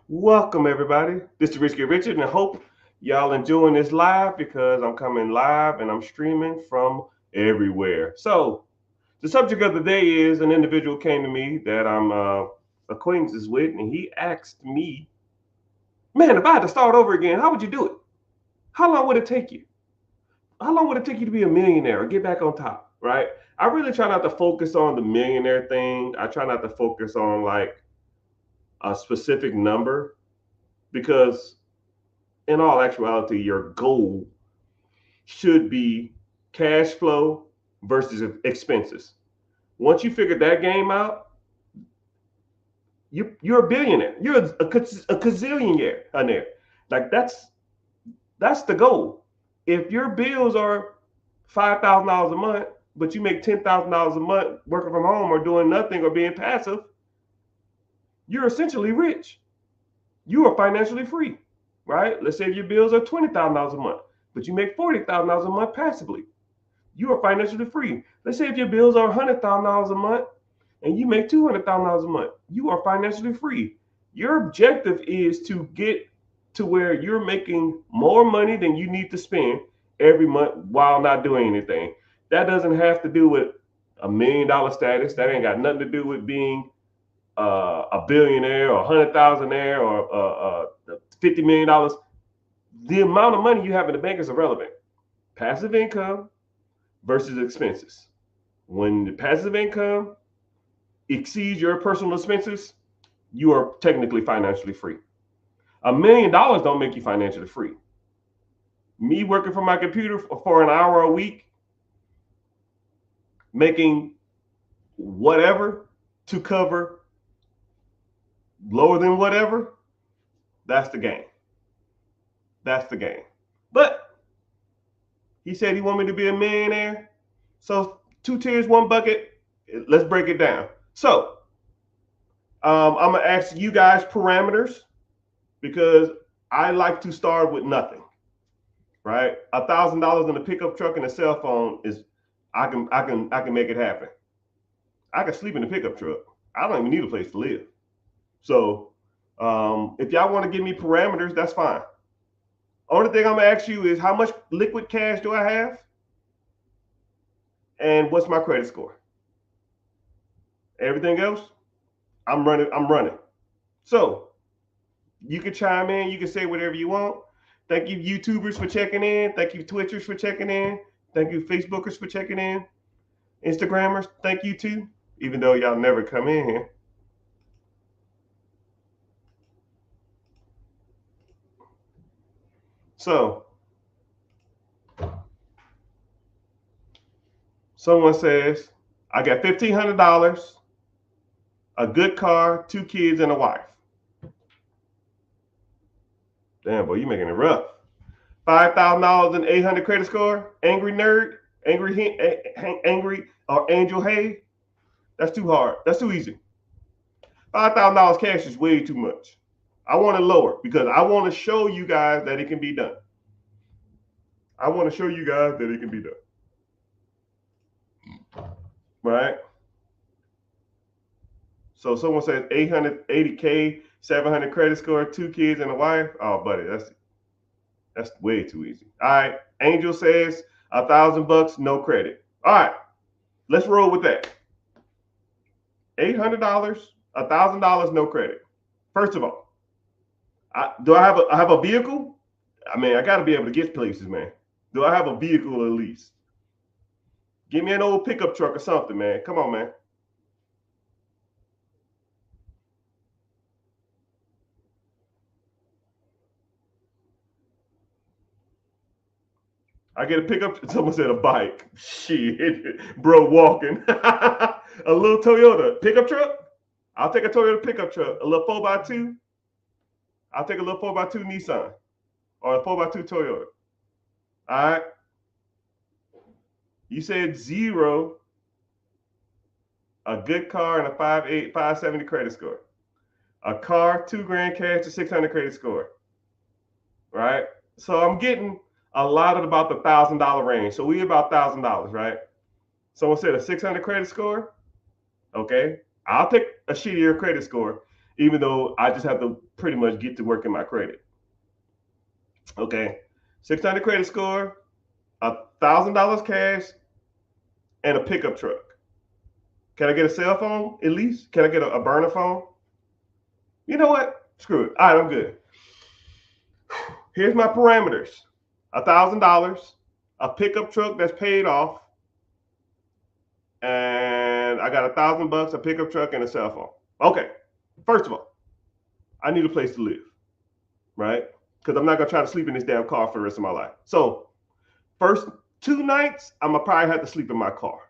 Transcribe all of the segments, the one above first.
Welcome, everybody. This is Richard, and I hope y'all enjoying this live because I'm coming live and I'm streaming from everywhere. So, the subject of the day is an individual came to me that I'm acquaintances with, and he asked me, "Man, if I had to start over again, how would you do it? How long would it take you? How long would it take you to be a millionaire or get back on top?" Right? I really try not to focus on the millionaire thing. I try not to focus on like a specific number because in all actuality your goal should be cash flow versus expenses. Once you figure that game out, you're a billionaire. You're a gazillionaire on there. Like that's the goal. If your bills are $5,000 a month, but you make $10,000 a month working from home or doing nothing or being passive, you're essentially rich. You are financially free, right? Let's say your bills are $20,000 a month, but you make $40,000 a month passively. You are financially free. Let's say if your bills are $100,000 a month and you make $200,000 a month, you are financially free. Your objective is to get to where you're making more money than you need to spend every month while not doing anything. That doesn't have to do with $1 million status. That ain't got nothing to do with being a billionaire or 100,000aire or $50 million. The amount of money you have in the bank is irrelevant. Passive income versus expenses. When the passive income exceeds your personal expenses, you are technically financially free. $1 million don't make you financially free. Me working from my computer for an hour a week, making whatever to cover lower than whatever, that's the game. That's the game. But he said he wanted me to be a millionaire. So two tiers, one bucket. Let's break it down. So I'm gonna ask you guys parameters because I like to start with nothing. Right, $1,000 in a pickup truck and a cell phone is I can make it happen. I can sleep in the pickup truck. I don't even need a place to live. So if y'all want to give me parameters, that's fine. Only thing I'm gonna ask you is how much liquid cash do I have, and what's my credit score. Everything else, I'm running. I'm running. So you can chime in. You can say whatever you want. Thank you, YouTubers, for checking in. Thank you, Twitchers, for checking in. Thank you, Facebookers, for checking in. Instagrammers, thank you too, even though y'all never come in here. So, someone says, I got $1,500, a good car, 2 kids, and a wife. Damn, boy, you making it rough. $5,000 and 800 credit score. Angry nerd, angry or Angel Hay. That's too hard. That's too easy. $5,000 cash is way too much. I want it lower because I want to show you guys that it can be done. I want to show you guys that it can be done. Right? So someone says 880K, 700 credit score, 2 kids and a wife. Oh, buddy, that's way too easy. All right. Angel says $1,000, no credit. All right, let's roll with that. $800, $1,000, no credit. First of all, do I have a vehicle? I mean, I got to be able to get places, man. Do I have a vehicle at least? Give me an old pickup truck or something, man. Come on, man. I get a pickup. Someone said a bike. Shit, bro, walking. A little Toyota pickup truck. I'll take a Toyota pickup truck. A little 4x2. I'll take a little 4x2 Nissan or a 4x2 Toyota. All right. You said zero, a good car, and a 5.8, 570 credit score. A car, 2 grand cash, to 600 credit score. Right. So I'm getting a lot of about the $1,000 range. So we about $1,000, right? Someone said a 600 credit score. Okay. I'll take a shittier credit score, even though I just have to pretty much get to work in my credit. Okay, 600 credit score, $1,000 cash, and a pickup truck. Can I get a cell phone at least? Can I get a burner phone? You know what? Screw it. All right, I'm good. Here's my parameters: $1,000, a pickup truck that's paid off, and I got $1,000, a pickup truck, and a cell phone. Okay. First of all, I need a place to live, right? Because I'm not gonna try to sleep in this damn car for the rest of my life. So, first 2 nights, I'm gonna probably have to sleep in my car.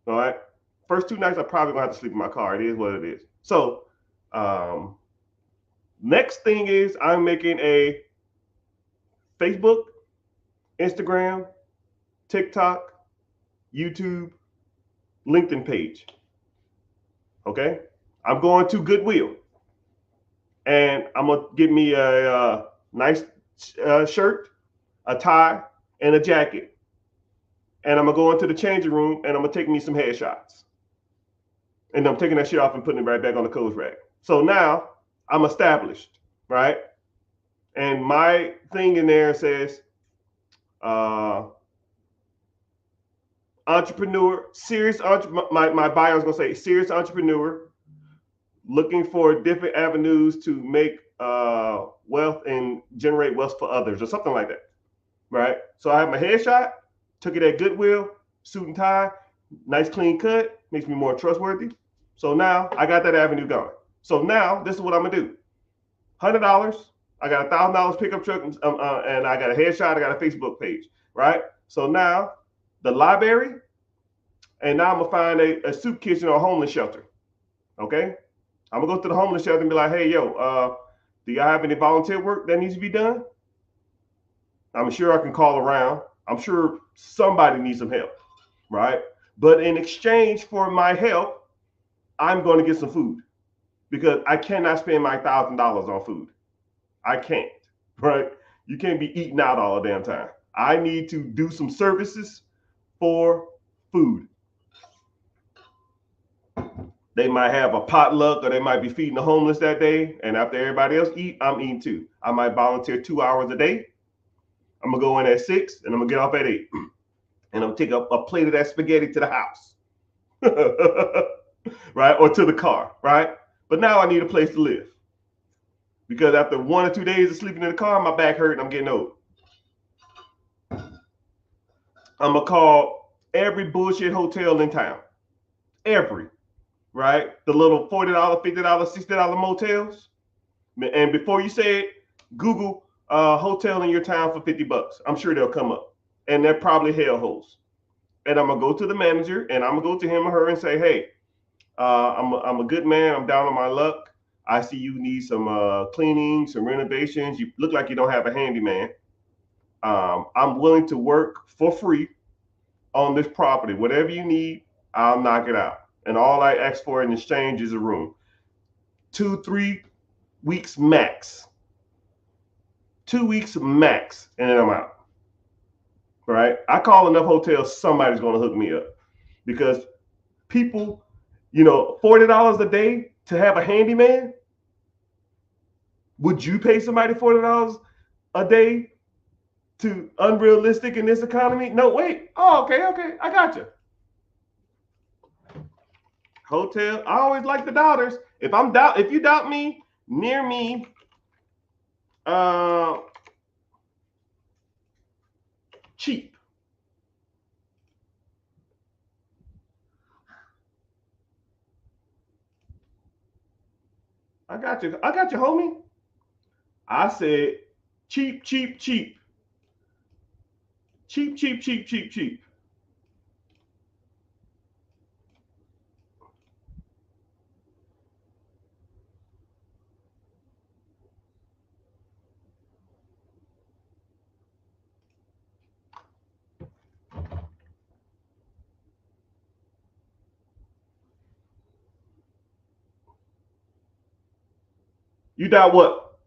All right. First 2 nights, I'm probably gonna have to sleep in my car. It is what it is. So, next thing is I'm making a Facebook, Instagram, TikTok, YouTube, LinkedIn page. Okay. I'm going to Goodwill, and I'm gonna get me a nice shirt, a tie, and a jacket. And I'm gonna go into the changing room, and I'm gonna take me some headshots. And I'm taking that shit off and putting it right back on the clothes rack. So now I'm established, right? And my thing in there says entrepreneur, serious entrepreneur. My bio is gonna say serious entrepreneur, looking for different avenues to make wealth and generate wealth for others, or something like that, right? So I have my headshot, took it at Goodwill, suit and tie, nice clean cut, makes me more trustworthy. So now I got that avenue going. So now this is what I'm gonna do: $100. I got $1,000 pickup truck, and I got a headshot. I got a Facebook page, right? So now the library, and now I'm gonna find a soup kitchen or a homeless shelter. Okay, I'm gonna go to the homeless shelter and be like, hey, yo, do y'all have any volunteer work that needs to be done? I'm sure I can call around. I'm sure somebody needs some help, right? But in exchange for my help, I'm going to get some food, because I cannot spend my $1,000 on food. I can't, right? You can't be eating out all the damn time. I need to do some services for food. They might have a potluck, or they might be feeding the homeless that day. And after everybody else eat, I'm eating too. I might volunteer 2 hours a day. I'm gonna go in at 6 and I'm gonna get off at 8. And I'm gonna take a plate of that spaghetti to the house. Right? Or to the car, right? But now I need a place to live, because after 1 or 2 days of sleeping in the car, my back hurt and I'm getting old. I'm gonna call every bullshit hotel in town. Every, right? The little $40, $50, $60 motels. And before you say it, Google hotel in your town for $50. I'm sure they'll come up. And they're probably hellholes. And I'm gonna go to the manager, and I'm gonna go to him or her and say, hey, I'm a good man. I'm down on my luck. I see you need some cleaning, some renovations. You look like you don't have a handyman. I'm willing to work for free on this property. Whatever you need, I'll knock it out. And all I ask for in exchange is a room. 2-3 weeks max. 2 weeks max, and then I'm out. Right? I call enough hotels, somebody's going to hook me up, because people, $40 a day to have a handyman. Would you pay somebody $40 a day to unrealistic in this economy? No, wait. Oh, okay. I got you. Hotel. I always like the doubters. If you doubt me, near me, cheap. I got you, homie. I said cheap, cheap, cheap. Cheap, cheap, cheap, cheap, cheap. You doubt what?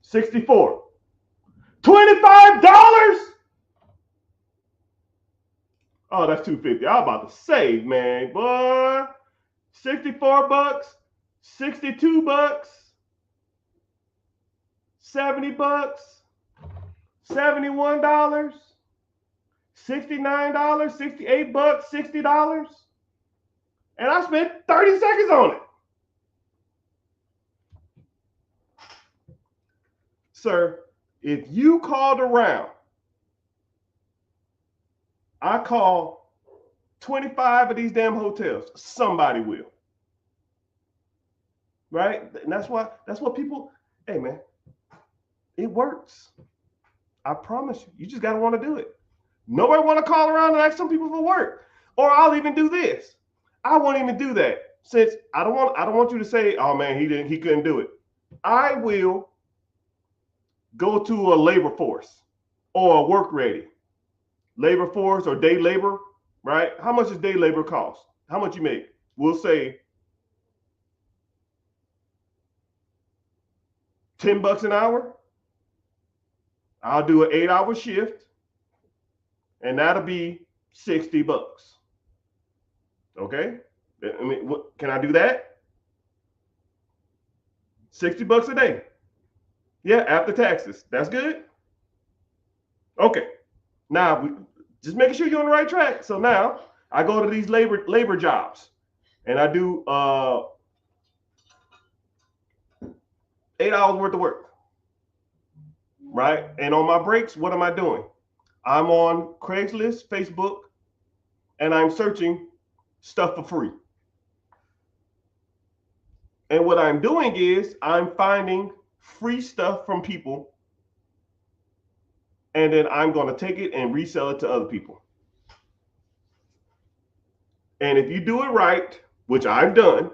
64. $25? Oh, that's $250. I'm about to say, man, boy, $64, $62, $70, $71, $69, $68, $60, and I spent 30 seconds on it. Sir, if you called around, I call 25 of these damn hotels, somebody will. Right? And that's what people, hey man, it works. I promise you. You just gotta want to do it. Nobody want to call around and ask some people for work. Or I'll even do this. I won't even do that since I don't want you to say, oh man, he couldn't do it. I will go to a labor force or a work ready. Labor force or day labor, right? How much does day labor cost? How much you make? We'll say $10 an hour. I'll do an 8-hour shift, and that'll be $60. Okay? I mean, what, can I do that? $60 a day. Yeah, after taxes. That's good. Okay. Now, just making sure you're on the right track. So now I go to these labor jobs, and I do 8 hours worth of work. Right? And on my breaks, what am I doing? I'm on Craigslist, Facebook, and I'm searching stuff for free. And what I'm doing is I'm finding free stuff from people, and then I'm going to take it and resell it to other people. And if you do it right, which I've done,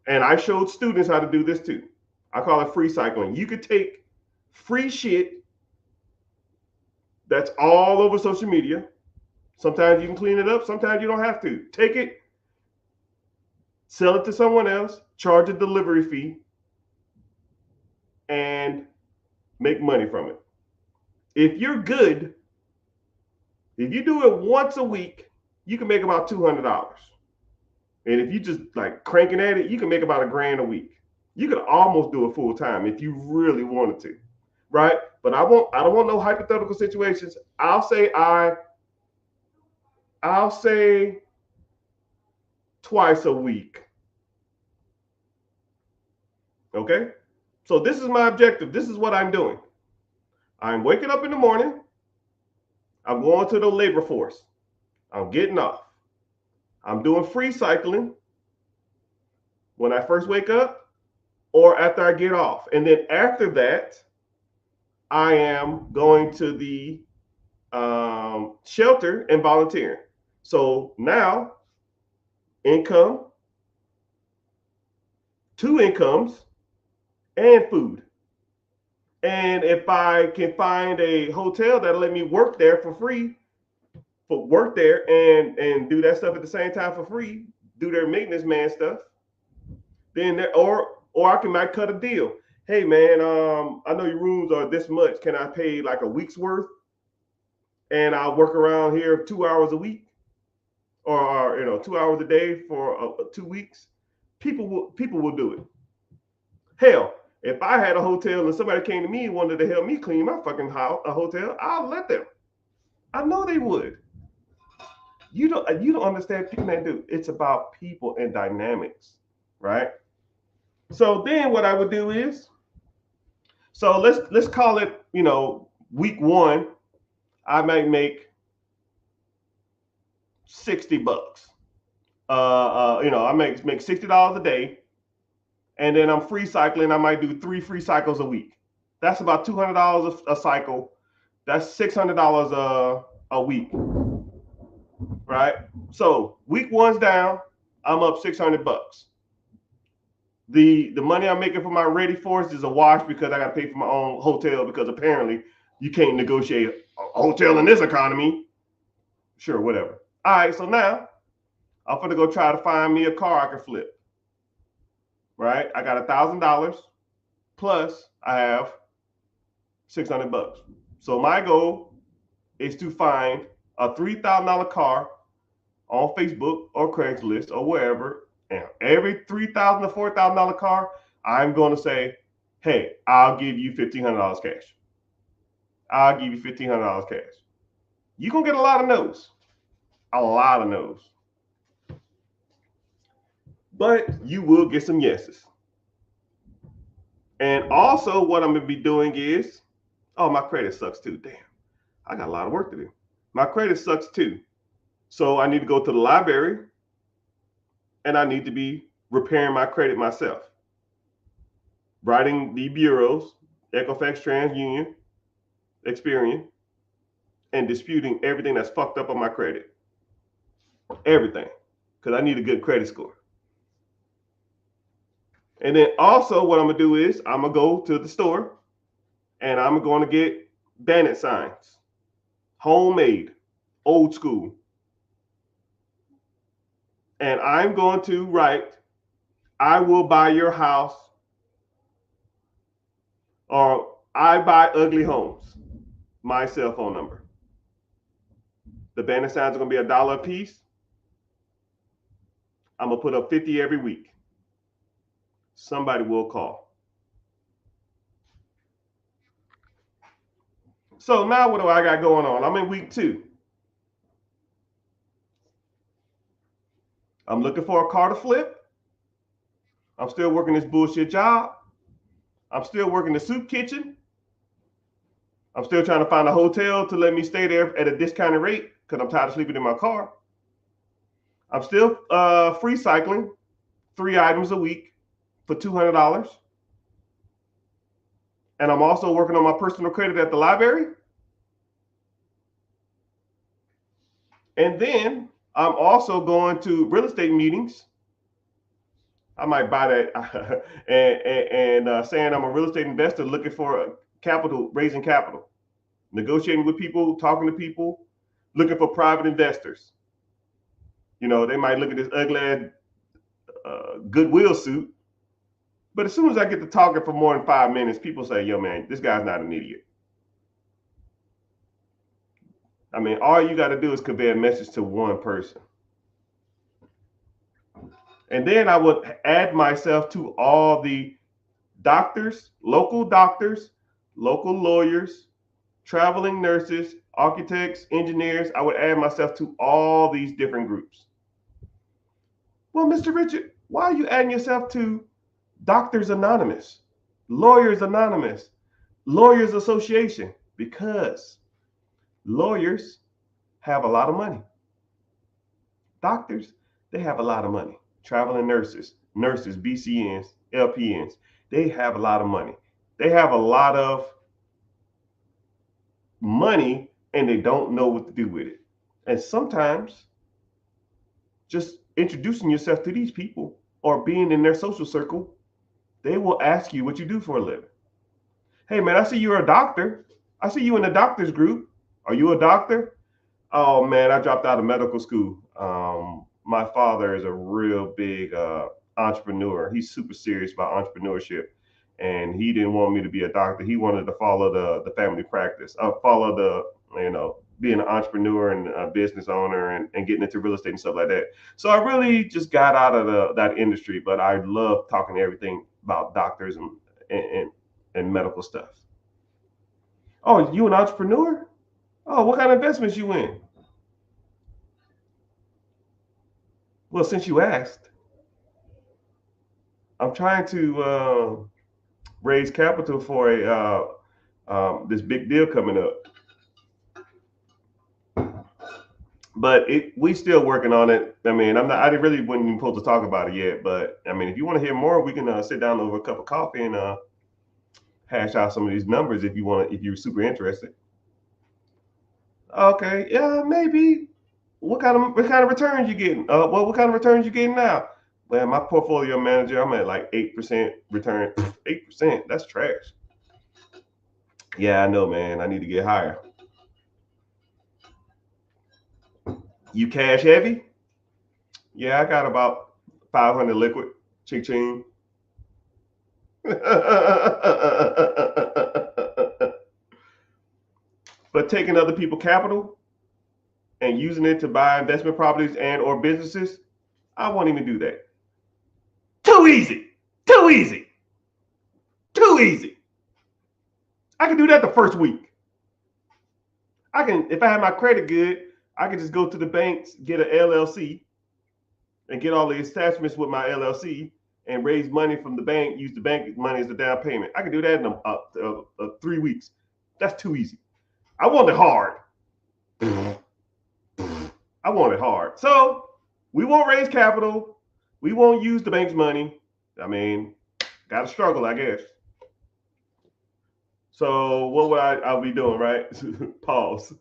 and I showed students how to do this too. I call it free cycling. You could take free shit that's all over social media. Sometimes you can clean it up. Sometimes you don't have to. Take it, sell it to someone else, charge a delivery fee, and make money from it. If you're good, if you do it once a week, you can make about $200. And if you just like cranking at it, you can make about $1,000 a week. You could almost do it full time if you really wanted to, right? But I don't want no hypothetical situations. I'll say twice a week. Okay? So this is my objective. This is what I'm doing. I'm waking up in the morning. I'm going to the labor force. I'm getting off. I'm doing free cycling when I first wake up or after I get off. And then after that, I am going to the shelter and volunteering. So now, income, 2 incomes, and food. And if I can find a hotel that'll let me work there for free, work there and do that stuff at the same time for free, do their maintenance man stuff, then or I might cut a deal. Hey man, I know your rooms are this much. Can I pay like a week's worth? And I'll work around here 2 hours a week, or 2 hours a day for 2 weeks. People will do it. Hell, if I had a hotel and somebody came to me and wanted to help me clean my fucking hotel, I'll let them. I know they would. You don't understand, man, dude. It's about people and dynamics, right? So then what I would do is, so let's call it, week 1, I might make $60. I make $60 a day, and then I'm free cycling. I might do 3 free cycles a week. That's about $200 a cycle. That's $600 a week, right? So week 1's down, I'm up $600. The money I'm making for my ready force is a wash because I got to pay for my own hotel, because apparently you can't negotiate a hotel in this economy. Sure, whatever. All right, so now I'm gonna go try to find me a car I can flip. Right? I got $1,000 plus I have $600. So my goal is to find a $3,000 car on Facebook or Craigslist or wherever, and every $3,000 to $4,000 car, I'm going to say, hey, I'll give you $1,500 cash. I'll give you $1,500 cash. You're going to get a lot of no's. A lot of no's. But you will get some yeses. And also what I'm going to be doing is, oh, my credit sucks too. Damn, I got a lot of work to do. My credit sucks too. So I need to go to the library and I need to be repairing my credit myself. Writing the bureaus, Equifax, TransUnion, Experian, and disputing everything that's fucked up on my credit. Everything. Because I need a good credit score. And then also what I'm going to do is I'm going to go to the store and I'm going to get bandit signs. Homemade. Old school. And I'm going to write, I will buy your house, or I buy ugly homes. My cell phone number. The bandit signs are going to be $1 a piece. I'm going to put up 50 every week. Somebody will call. So now what do I got going on? I'm in week 2. I'm looking for a car to flip. I'm still working this bullshit job. I'm still working the soup kitchen. I'm still trying to find a hotel to let me stay there at a discounted rate because I'm tired of sleeping in my car. I'm still free cycling 3 items a week for $200. And I'm also working on my personal credit at the library. And then I'm also going to real estate meetings. I might buy that and saying I'm a real estate investor looking for capital, raising capital, negotiating with people, talking to people, looking for private investors. You know, they might look at this ugly Goodwill suit, but as soon as I get to talking for more than 5 minutes, people say, yo, man, this guy's not an idiot. I mean, all you got to do is convey a message to one person. And then I would add myself to all the doctors, local lawyers, traveling nurses, architects, engineers. I would add myself to all these different groups. Well, Mr. Richard, why are you adding yourself to Doctors Anonymous, Lawyers Anonymous, Lawyers Association? Because lawyers have a lot of money. Doctors, they have a lot of money. Traveling nurses, BCNs, LPNs, they have a lot of money. They have a lot of money and they don't know what to do with it. And sometimes just introducing yourself to these people or being in their social circle, they will ask you what you do for a living. Hey, man, I see you're a doctor. I see you in the doctors group. Are you a doctor? Oh, man, I dropped out of medical school. My father is a real big entrepreneur. He's super serious about entrepreneurship. And he didn't want me to be a doctor. He wanted to follow the family practice, follow being an entrepreneur and a business owner and getting into real estate and stuff like that. So I really just got out of that industry, but I love talking to everything about doctors and medical stuff. Oh, you an entrepreneur? Oh, what kind of investments you in? Well, since you asked, I'm trying to raise capital for this big deal coming up. But we still working on it. I mean, I really wasn't even supposed to talk about it yet. But I mean, if you want to hear more, we can sit down over a cup of coffee and hash out some of these numbers if you're super interested. Okay, yeah, maybe. What kind of returns you getting? What kind of returns you getting now? Well, my portfolio manager, I'm at like 8% return. 8%, that's trash. Yeah, I know, man. I need to get higher. You cash heavy? Yeah, I got about 500 liquid. Ching ching. But taking other people's capital, and using it to buy investment properties and or businesses, I won't even do that. Too easy. Too easy. Too easy. I can do that the first week. I can, if I have my credit good, I can just go to the banks, get an LLC, and get all the attachments with my LLC and raise money from the bank, use the bank money as the down payment. I can do that in 3 weeks. That's too easy. I want it hard. I want it hard. So we won't raise capital. We won't use the bank's money. I mean, got to struggle, I guess. So what would I'll be doing, right? Pause.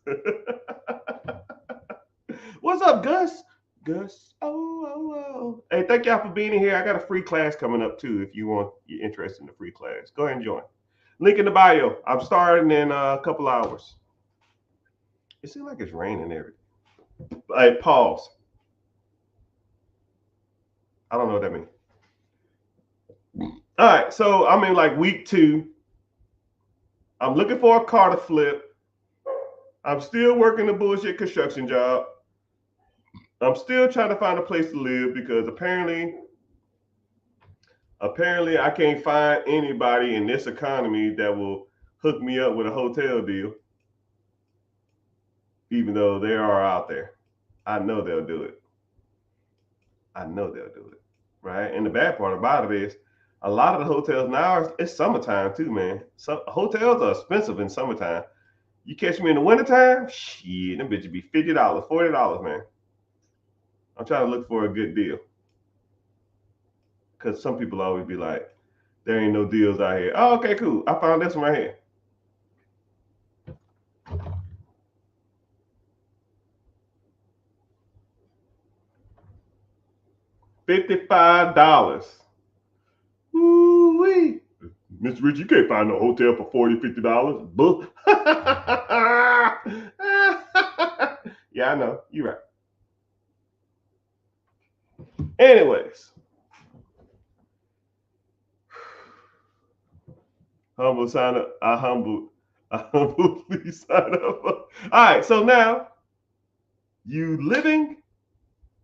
What's up, Gus? Gus. Oh. Hey, thank y'all for being here. I got a free class coming up too. If you're interested in the free class, go ahead and join. Link in the bio. I'm starting in a couple hours. It seems like it's raining every. Hey, pause. I don't know what that means. All right, so I'm in like week 2. I'm looking for a car to flip. I'm still working the bullshit construction job. I'm still trying to find a place to live because apparently I can't find anybody in this economy that will hook me up with a hotel deal, even though they are out there. I know they'll do it. Right? And the bad part about it is a lot of the hotels now, it's summertime too, man. Some hotels are expensive in summertime. You catch me in the wintertime, shit, them bitches be $50, $40, man. I'm trying to look for a good deal. Because some people always be like, there ain't no deals out here. Oh, okay, cool. I found this one right here. $55. Ooh-wee. Mr. Richard, you can't find no hotel for $40, $50. Bull. Yeah, I know. You're right. Anyways. Humble sign up. I humbly sign up. All right, so now you living,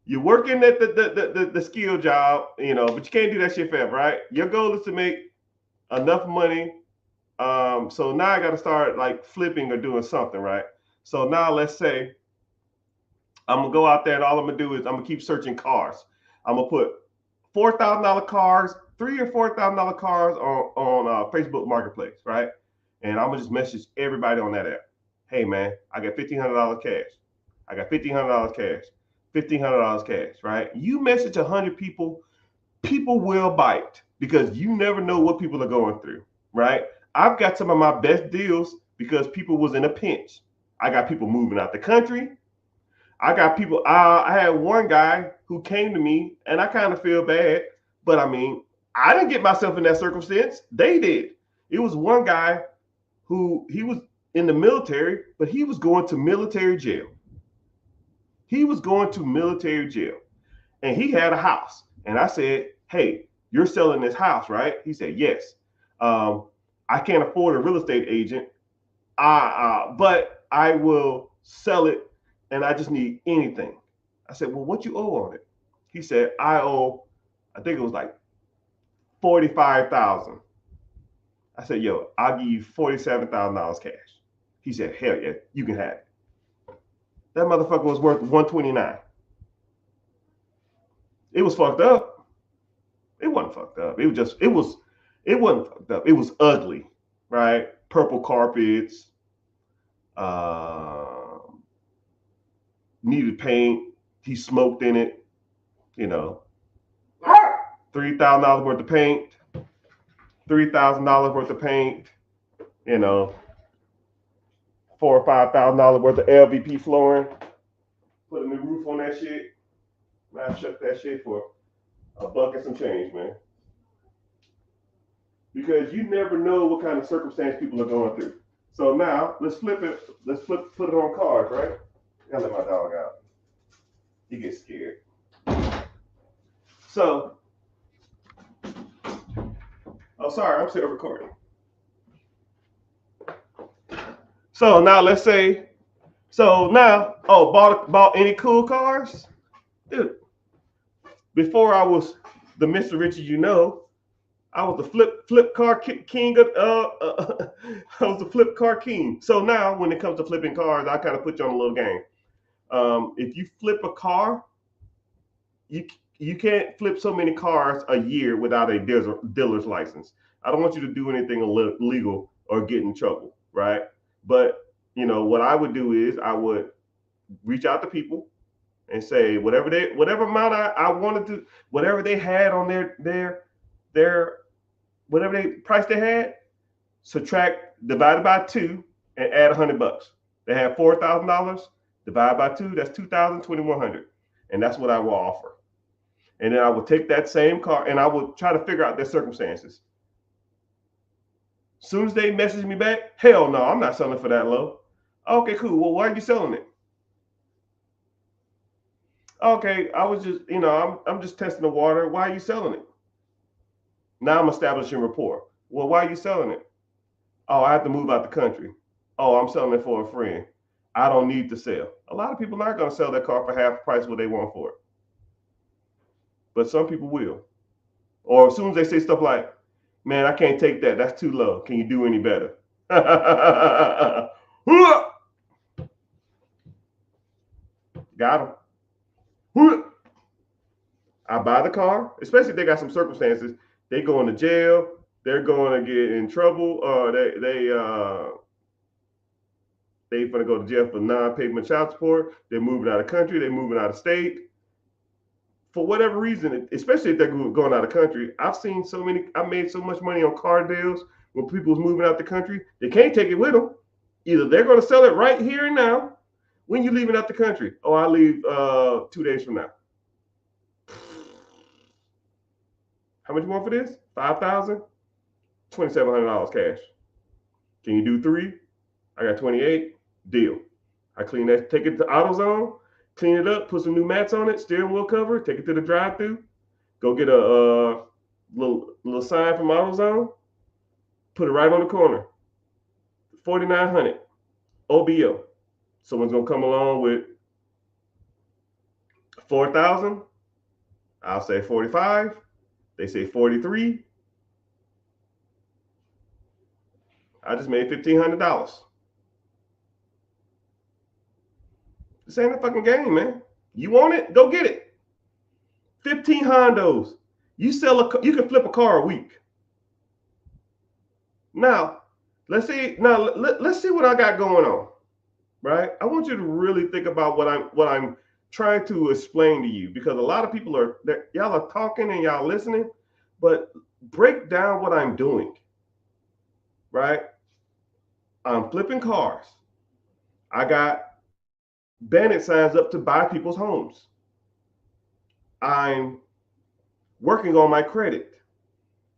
you're working at the skill job, but you can't do that shit forever, right? Your goal is to make enough money. So now I got to start like flipping or doing something, right? So now let's say I'm gonna go out there and all I'm gonna do is I'm gonna keep searching cars. I'm gonna put $4,000 cars, $3,000 or $4,000 cars on Facebook Marketplace, right? And I'm gonna just message everybody on that app. Hey man, I got $1,500 cash. I got $1,500 cash. $1,500 cash, right? You message 100 people, people will bite because you never know what people are going through, right? I've got some of my best deals because people was in a pinch. I got people moving out the country. I got people. I had one guy who came to me, and I kind of feel bad, but I mean, I didn't get myself in that circumstance. They did. It was one guy who he was in the military, but he was going to military jail. He was going to military jail, and he had a house. And I said, "Hey, you're selling this house, right?" He said, "Yes." I can't afford a real estate agent, but I will sell it. And I just need anything. I said, well, what you owe on it? He said, I think it was like $45,000. I said, yo, I'll give you $47,000 cash. He said, hell yeah, you can have it. That motherfucker was worth $129. It was fucked up. It wasn't fucked up. It wasn't fucked up. It was ugly, right? Purple carpets, needed paint. He smoked in it, $3,000 worth of paint, $3,000 worth of paint, $4,000 or $5,000 worth of LVP flooring. Put a new roof on that shit. I shut that shit for $1 and some change, man. Because you never know what kind of circumstance people are going through. So now let's flip it. Put it on cars, right? I gotta let my dog out. He gets scared. So, sorry, I'm still recording. So now let's say So now, oh, bought any cool cars? Dude, before I was the Mr. Richard, I was the flip car king of I was the flip car king. So now when it comes to flipping cars, I kind of put you on a little game. If you flip a car, you you can't flip so many cars a year without a dealer's license. I don't want you to do anything illegal or get in trouble, right? But what I would do is I would reach out to people and say whatever amount I wanted to, whatever they had on their whatever they price they had, subtract, divide it by two, and add $100. They have $4,000. Divide by two, that's 2,100, and that's what I will offer. And then I would take that same car and I would try to figure out their circumstances. As soon as they message me back, hell no, I'm not selling for that low. Okay, cool. Well, why are you selling it? Okay, I was just, I'm just testing the water. Why are you selling it? Now I'm establishing rapport. Well, why are you selling it? Oh, I have to move out the country. Oh, I'm selling it for a friend. I don't need to sell. A lot of people aren't going to sell their car for half the price what they want for it. But some people will. Or as soon as they say stuff like, man, I can't take that. That's too low. Can you do any better? Got them. I buy the car, especially if they got some circumstances. They go into jail. They're going to get in trouble. They're going to go to jail for non-payment child support. They're moving out of country. They're moving out of state. For whatever reason, especially if they're going out of country, I've made so much money on car deals when people's moving out the country. They can't take it with them. Either they're going to sell it right here and now. When you leaving out the country? Oh, I leave 2 days from now. How much you want for this? $5,000? $2,700 cash. Can you do 3? I got 28. Deal. I clean that, take it to AutoZone, clean it up, put some new mats on it, steering wheel cover, take it to the drive-thru, go get a little sign from AutoZone, put it right on the corner. 4,900 OBO. Someone's gonna come along with 4,000. I'll say 45. They say 43. I just made $1,500. This ain't a fucking game, man. You want it? Go get it. 15 Hondos. You can flip a car a week. Now, let's see what I got going on. Right? I want you to really think about what I'm trying to explain to you, because a lot of people y'all are talking and y'all listening, but break down what I'm doing. Right? I'm flipping cars. I got bandit signs up to buy people's homes. I'm working on my credit.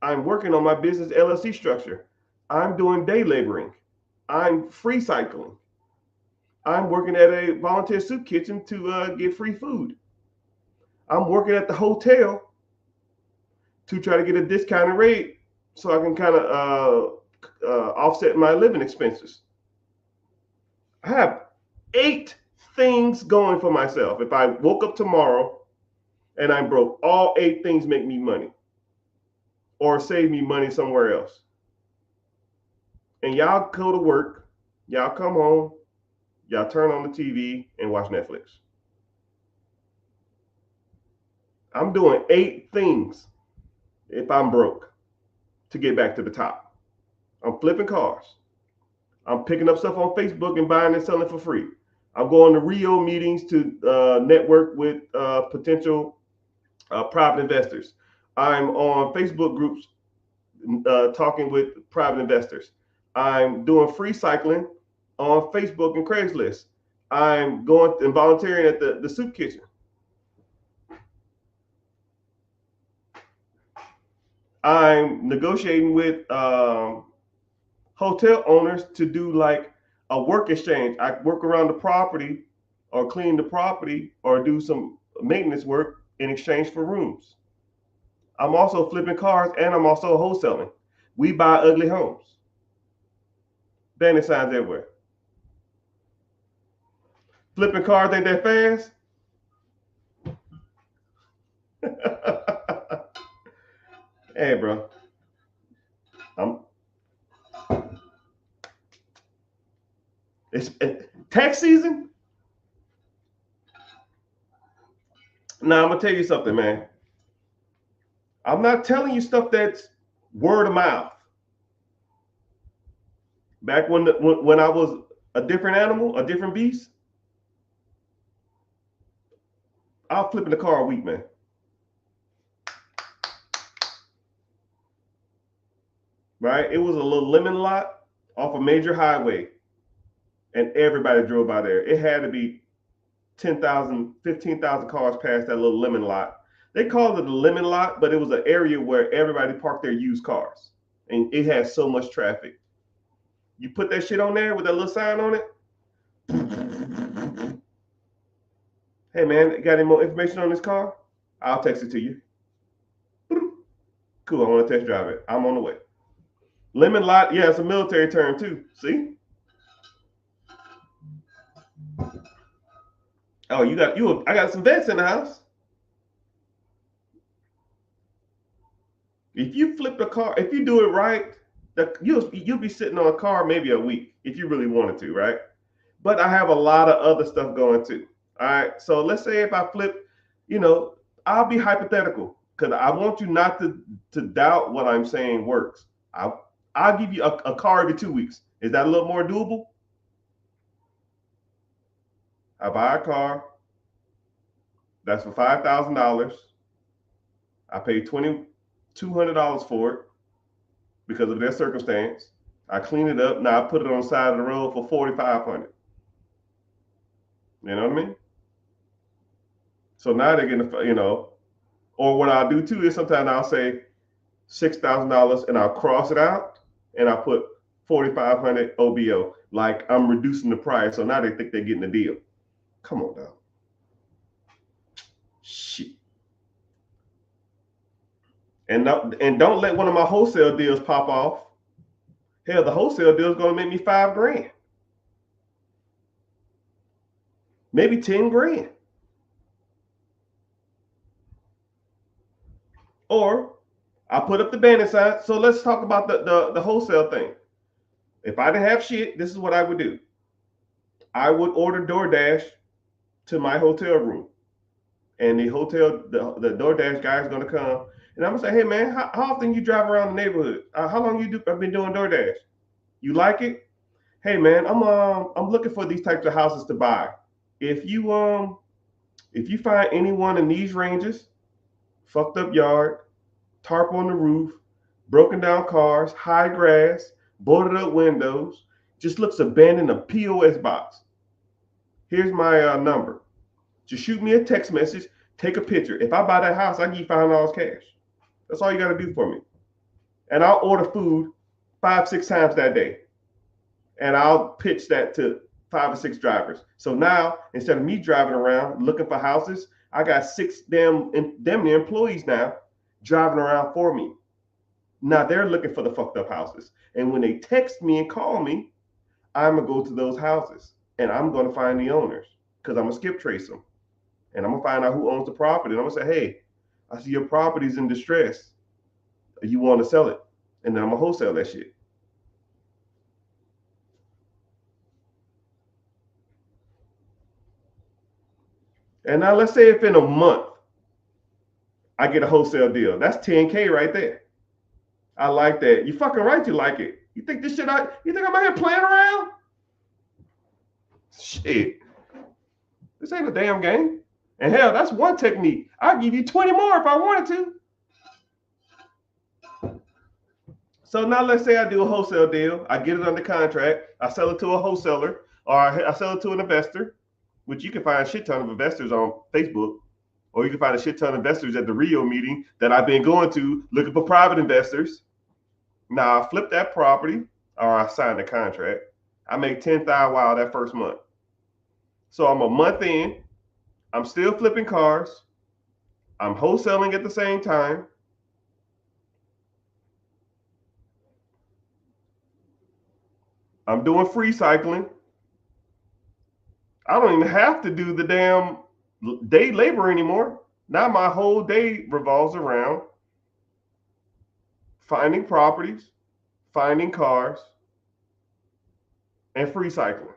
I'm working on my business LLC structure. I'm doing day laboring. I'm free cycling. I'm working at a volunteer soup kitchen to get free food. I'm working at the hotel to try to get a discounted rate so I can kind of offset my living expenses. I have 8 things going for myself. If I woke up tomorrow and I'm broke, all 8 things make me money or save me money somewhere else. And y'all go to work, y'all come home, y'all turn on the TV and watch Netflix. I'm doing 8 things if I'm broke to get back to the top. I'm flipping cars. I'm picking up stuff on Facebook and buying and selling for free. I'm going to Rio meetings to network with potential private investors. I'm on Facebook groups talking with private investors. I'm doing free cycling on Facebook and Craigslist. I'm going and volunteering at the soup kitchen. I'm negotiating with hotel owners to do like a work exchange. I work around the property or clean the property or do some maintenance work in exchange for rooms. I'm also flipping cars and I'm also wholesaling. We buy ugly homes. Bandit signs everywhere. Flipping cars ain't that fast. Hey, bro. I'm. It's tax season. Now I'm gonna tell you something, man. I'm not telling you stuff that's word of mouth. Back when I was a different animal, a different beast, I was flipping the car a week, man. Right? It was a little lemon lot off a major highway, and everybody drove by there. It had to be 10,000, 15,000 cars past that little lemon lot. They called it a lemon lot, but it was an area where everybody parked their used cars, and it had so much traffic. You put that shit on there with that little sign on it. Hey man, got any more information on this car? I'll text it to you. Cool, I want to test drive it. I'm on the way. Lemon lot, yeah, it's a military term too. See? Oh, I got some vets in the house. If you flip the car, if you do it right, you'll be sitting on a car maybe a week if you really wanted to, right? But I have a lot of other stuff going too. All right. So let's say if I flip, I'll be hypothetical because I want you not to doubt what I'm saying works. I'll give you a car every 2 weeks. Is that a little more doable? I buy a car that's for $5,000. I pay $2,200 for it because of their circumstance. I clean it up. Now I put it on the side of the road for $4,500. You know what I mean? So now they're getting, or what I'll do too is sometimes I'll say $6,000 and I'll cross it out and I put 4,500 OBO. Like I'm reducing the price. So now they think they're getting a deal. Come on, dog. Shit. And don't let one of my wholesale deals pop off. Hell, the wholesale deal is going to make me $5,000. Maybe $10,000. Or I put up the banner sign. So let's talk about the wholesale thing. If I didn't have shit, this is what I would do. I would order DoorDash to my hotel room. And the DoorDash guy is going to come. And I'm going to say, hey, man, how often you drive around the neighborhood? How long I've been doing DoorDash? You like it? Hey, man, I'm looking for these types of houses to buy. If you find anyone in these ranges, fucked up yard, tarp on the roof, broken down cars, high grass, boarded up windows, just looks abandoned, a POS box. Here's my number. Just shoot me a text message, take a picture. If I buy that house, I give you $5 cash. That's all you got to do for me. And I'll order food 5-6 times that day. And I'll pitch that to 5 or 6 drivers. So now, instead of me driving around looking for houses, I got 6 damn employees now driving around for me. Now they're looking for the fucked up houses. And when they text me and call me, I'm going to go to those houses. And I'm going to find the owners because I'm going to skip trace them. And I'm going to find out who owns the property. And I'm going to say, hey, I see your property's in distress. You want to sell it? And then I'm going to wholesale that shit. And now let's say if in a month I get a wholesale deal, that's 10K right there. I like that. You fucking right, you like it. You think this shit you think I'm out here playing around? Shit. This ain't a damn game. And hell, that's one technique. I'll give you 20 more if I wanted to. So now let's say I do a wholesale deal. I get it under contract. I sell it to a wholesaler or I sell it to an investor, which you can find a shit ton of investors on Facebook. Or you can find a shit ton of investors at the Rio meeting that I've been going to looking for private investors. Now I flip that property or I sign the contract. I make $10,000 that first month. So I'm a month in. I'm still flipping cars. I'm wholesaling at the same time. I'm doing free cycling. I don't even have to do the damn day labor anymore. Now my whole day revolves around finding properties, finding cars, and free cycling.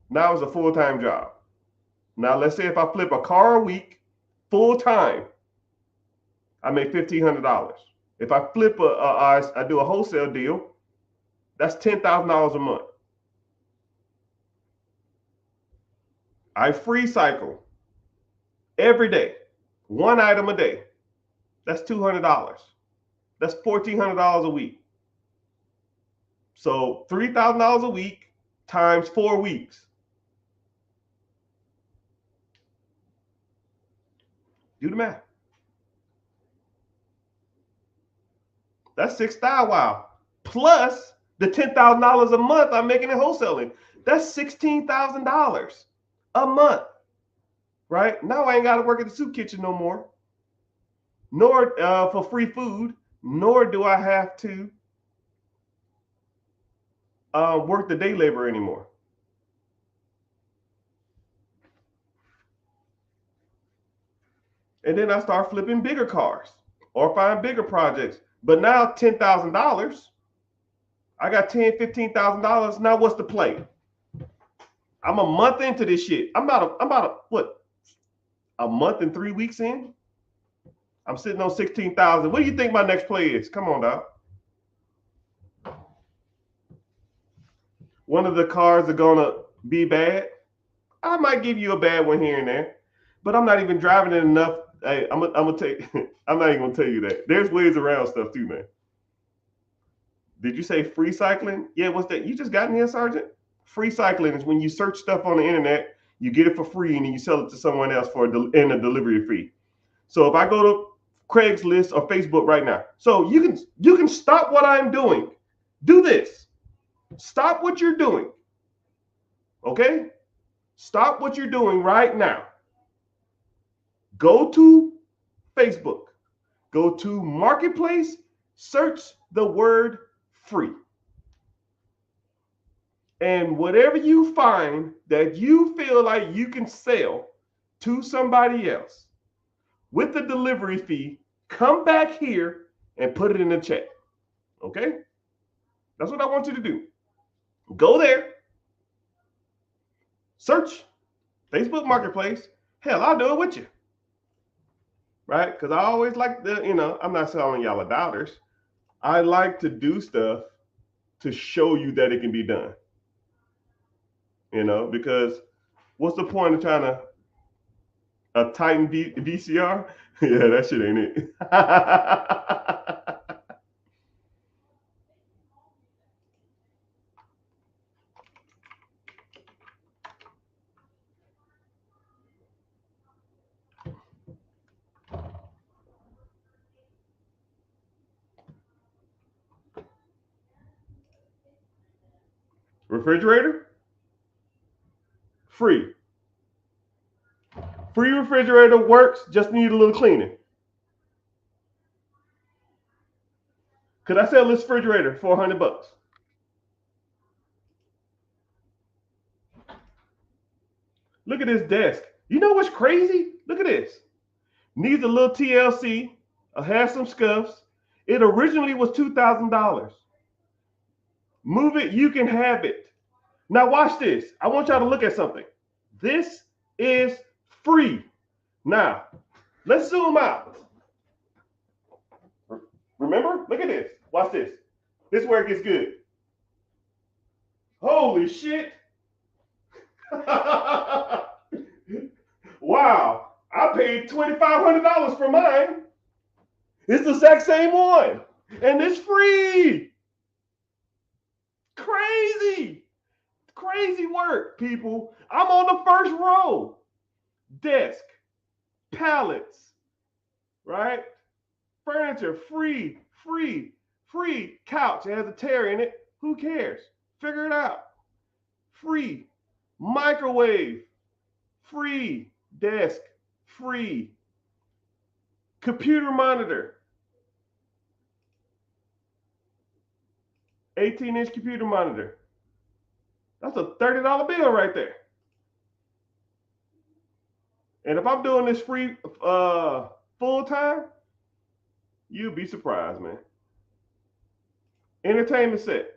Now it's a full-time job. Now let's say if I flip a car a week full time, I make $1,500. If I flip I do a wholesale deal, that's $10,000 a month. I free cycle every day, one item a day. That's $200. That's $1,400 a week. So $3,000 a week times 4 weeks. Do the math. That's $6,000. Wow. Plus the $10,000 a month I'm making in wholesaling. That's $16,000 a month. Right? Now I ain't got to work at the soup kitchen no more. Nor for free food, nor do I have to work the day labor anymore. And then I start flipping bigger cars or find bigger projects. But now $10,000, I got $10,000, $15,000. Now what's the play? I'm a month into this shit. I'm about a month and 3 weeks in. I'm sitting on 16,000. What do you think my next play is? Come on, dog. One of the cars are gonna be bad. I might give you a bad one here and there, but I'm not even driving it enough. Hey, I'm gonna take. I'm not even gonna tell you that. There's ways around stuff too, man. Did you say free cycling? Yeah, what's that? You just got in here, Sergeant? Free cycling is when you search stuff on the internet, you get it for free, and then you sell it to someone else for a delivery fee. So if I go to Craigslist or Facebook right now, so you can stop what I'm doing. Do this. Stop what you're doing. Okay? Stop what you're doing right now. Go to Facebook. Go to Marketplace. Search the word free. And whatever you find that you feel like you can sell to somebody else with the delivery fee, come back here and put it in the chat. Okay? That's what I want you to do. Go there. Search Facebook Marketplace. Hell, I'll do it with you. Right? Because I always like I'm not selling y'all doubters. I like to do stuff to show you that it can be done. Because what's the point of trying to a Titan VCR? Yeah, that shit ain't it. Refrigerator? Free. Free refrigerator works, just need a little cleaning. Could I sell this refrigerator for $100? Look at this desk. You know what's crazy? Look at this. Needs a little TLC, has some scuffs. It originally was $2,000. Move it, you can have it. Now watch this. I want y'all to look at something. This is free. Now, let's zoom out. Remember? Look at this. Watch this. This is where it gets good. Holy shit. Wow. I paid $2,500 for mine. It's the exact same one. And it's free. Crazy. Crazy work, people. I'm on the first row. Desk, pallets, right? Furniture, free. Couch, it has a tear in it. Who cares? Figure it out. Free. Microwave, free. Desk, free. Computer monitor, 18-inch computer monitor. That's a $30 bill right there. And if I'm doing this free full time, you'd be surprised, man. Entertainment set.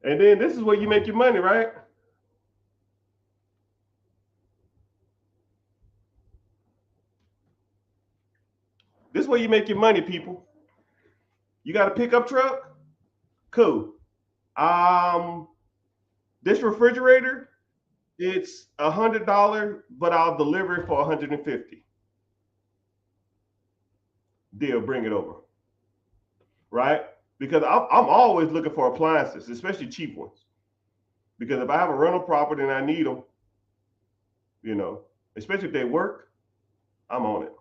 And then this is where you make your money, right? This is where you make your money, people. You got a pickup truck? Cool. Um, this refrigerator, it's $100, but I'll deliver it for $150. Deal, bring it over, right? Because I'm always looking for appliances, especially cheap ones. Because if I have a rental property and I need them, you know, especially if they work, I'm on it.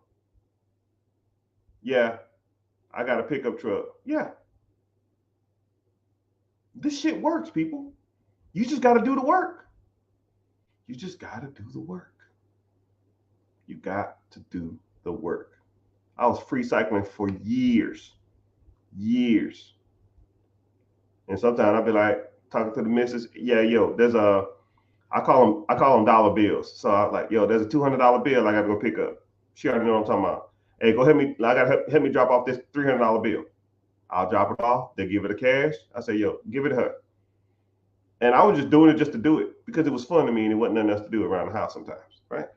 Yeah, I got a pickup truck. Yeah, this shit works, people. You just got to do the work. You just got to do the work. You got to do the work. I was free cycling for years, years. And sometimes I'll be like talking to the missus, yeah, yo, there's a I call them dollar bills. So I like, yo, there's a $200 bill I gotta go pick up. She already know what I'm talking about. Hey, go help me. I gotta help me drop off this $300 bill. I'll drop it off. They give it a cash. I say, yo, give it to her. And I was just doing it just to do it because it was fun to me and it wasn't nothing else to do around the house sometimes, right?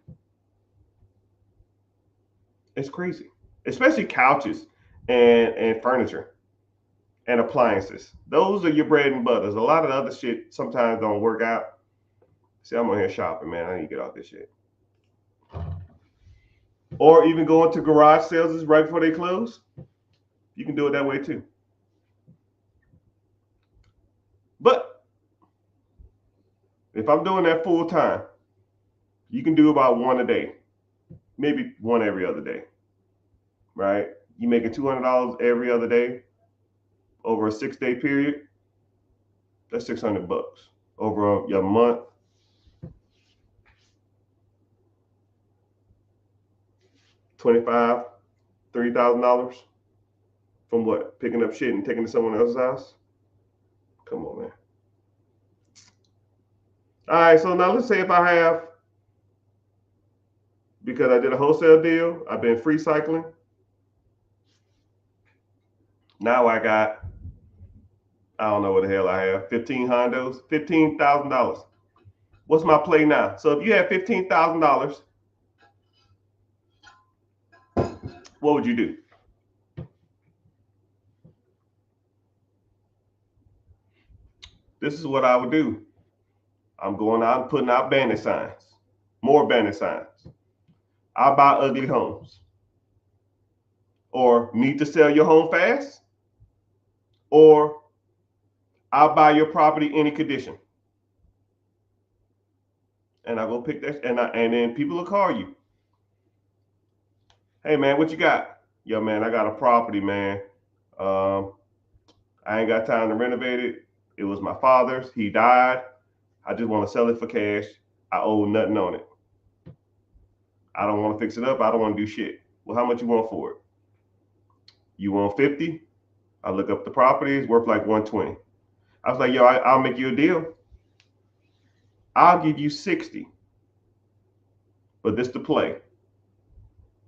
It's crazy, especially couches and furniture and appliances. Those are your bread and butters. A lot of the other shit sometimes don't work out. See, I'm on here shopping, man. I need to get off this shit. Or even going to garage sales right before they close. You can do it that way too. But if I'm doing that full time, you can do about one a day, maybe one every other day, right? You making $200 every other day over a 6 day period. That's $600 over your month. 25, $3,000 from what? Picking up shit and taking it to someone else's house. Come on, man. All right, so now let's say if I have, because I did a wholesale deal, I've been free cycling. Now I don't know what the hell I have, 15 Hondos, $15,000. What's my play now? So if you had $15,000, what would you do? This is what I would do. I'm going out and putting out bandit signs, more bandit signs. I buy ugly homes. Or need to sell your home fast, or I'll buy your property any condition. And I go pick that, and then people will call you. Hey man, what you got? Yo man, I got a property, man. Um, I ain't got time to renovate it. It was my father's. He died. I just want to sell it for cash. I owe nothing on it. I don't want to fix it up. I don't want to do shit. Well, how much you want for it? You want 50? I look up the property. It's worth like 120. I was like, yo, I'll make you a deal. I'll give you 60. But this the play.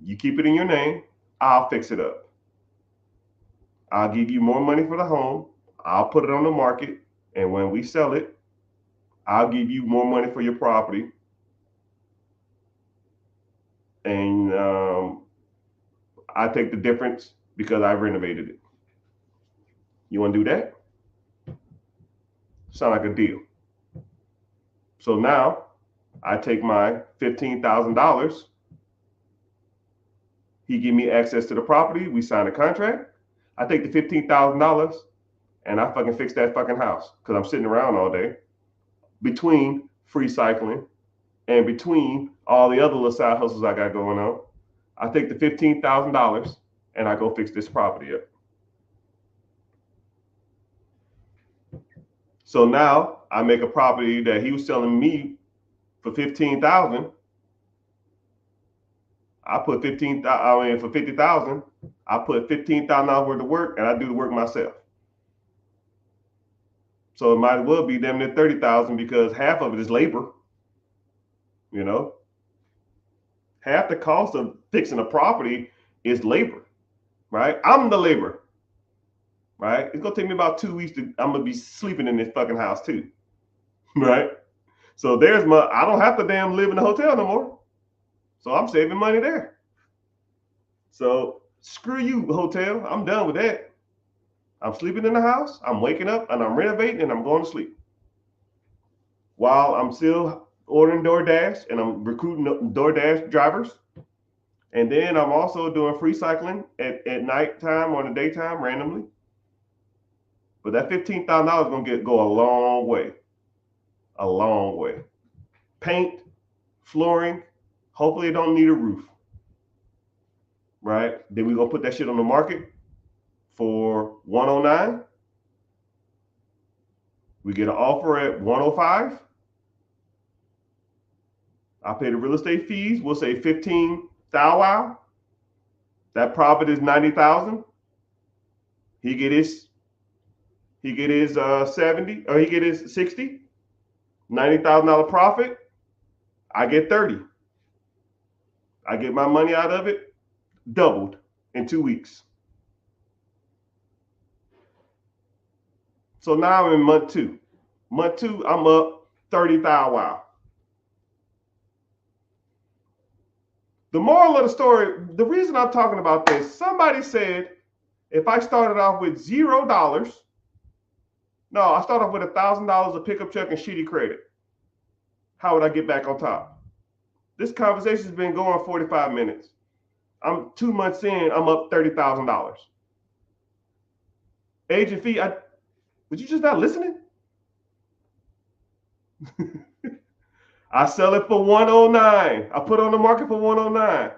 You keep it in your name. I'll fix it up. I'll give you more money for the home. I'll put it on the market. And when we sell it, I'll give you more money for your property. And I take the difference because I renovated it. You want to do that? Sound like a deal. So now I take my $15,000. He give me access to the property. We sign a contract. I take the $15,000 and I fucking fix that fucking house because I'm sitting around all day between free cycling and between all the other little side hustles I got going on. I take the $15,000 and I go fix this property up. So now I make a property that he was selling me for 15,000. I put 15,000. I mean, for 50,000, I put $15,000 worth of work, and I do the work myself. So it might as well be damn near 30,000 because half of it is labor. You know, half the cost of fixing a property is labor, right? I'm the labor, right? It's gonna take me about 2 weeks I'm gonna be sleeping in this fucking house too, right? So I don't have to damn live in a hotel no more. So I'm saving money there. So screw you, hotel. I'm done with that. I'm sleeping in the house. I'm waking up and I'm renovating and I'm going to sleep. While I'm still ordering DoorDash and I'm recruiting DoorDash drivers. And then I'm also doing free cycling at nighttime or in the daytime randomly. But that $15,000 is going to go a long way. A long way. Paint, flooring, hopefully it don't need a roof. Right? Then we're going to put that shit on the market for 109. We get an offer at 105. I pay the real estate fees. We'll say 15 thou wow. That profit is 90,000. He get his 70 or he get his 60. $90,000 profit. I get 30. I get my money out of it doubled in 2 weeks. So now I'm in month 2. Month 2, I'm up 30 thou wow. The moral of the story, the reason I'm talking about this, somebody said if I started off with $0, no, I started off with $1,000 of pickup truck and shitty credit. How would I get back on top? This conversation has been going 45 minutes. I'm 2 months in, I'm up $30,000. Agent fee, was you just not listening? I sell it for 109. I put it on the market for 109.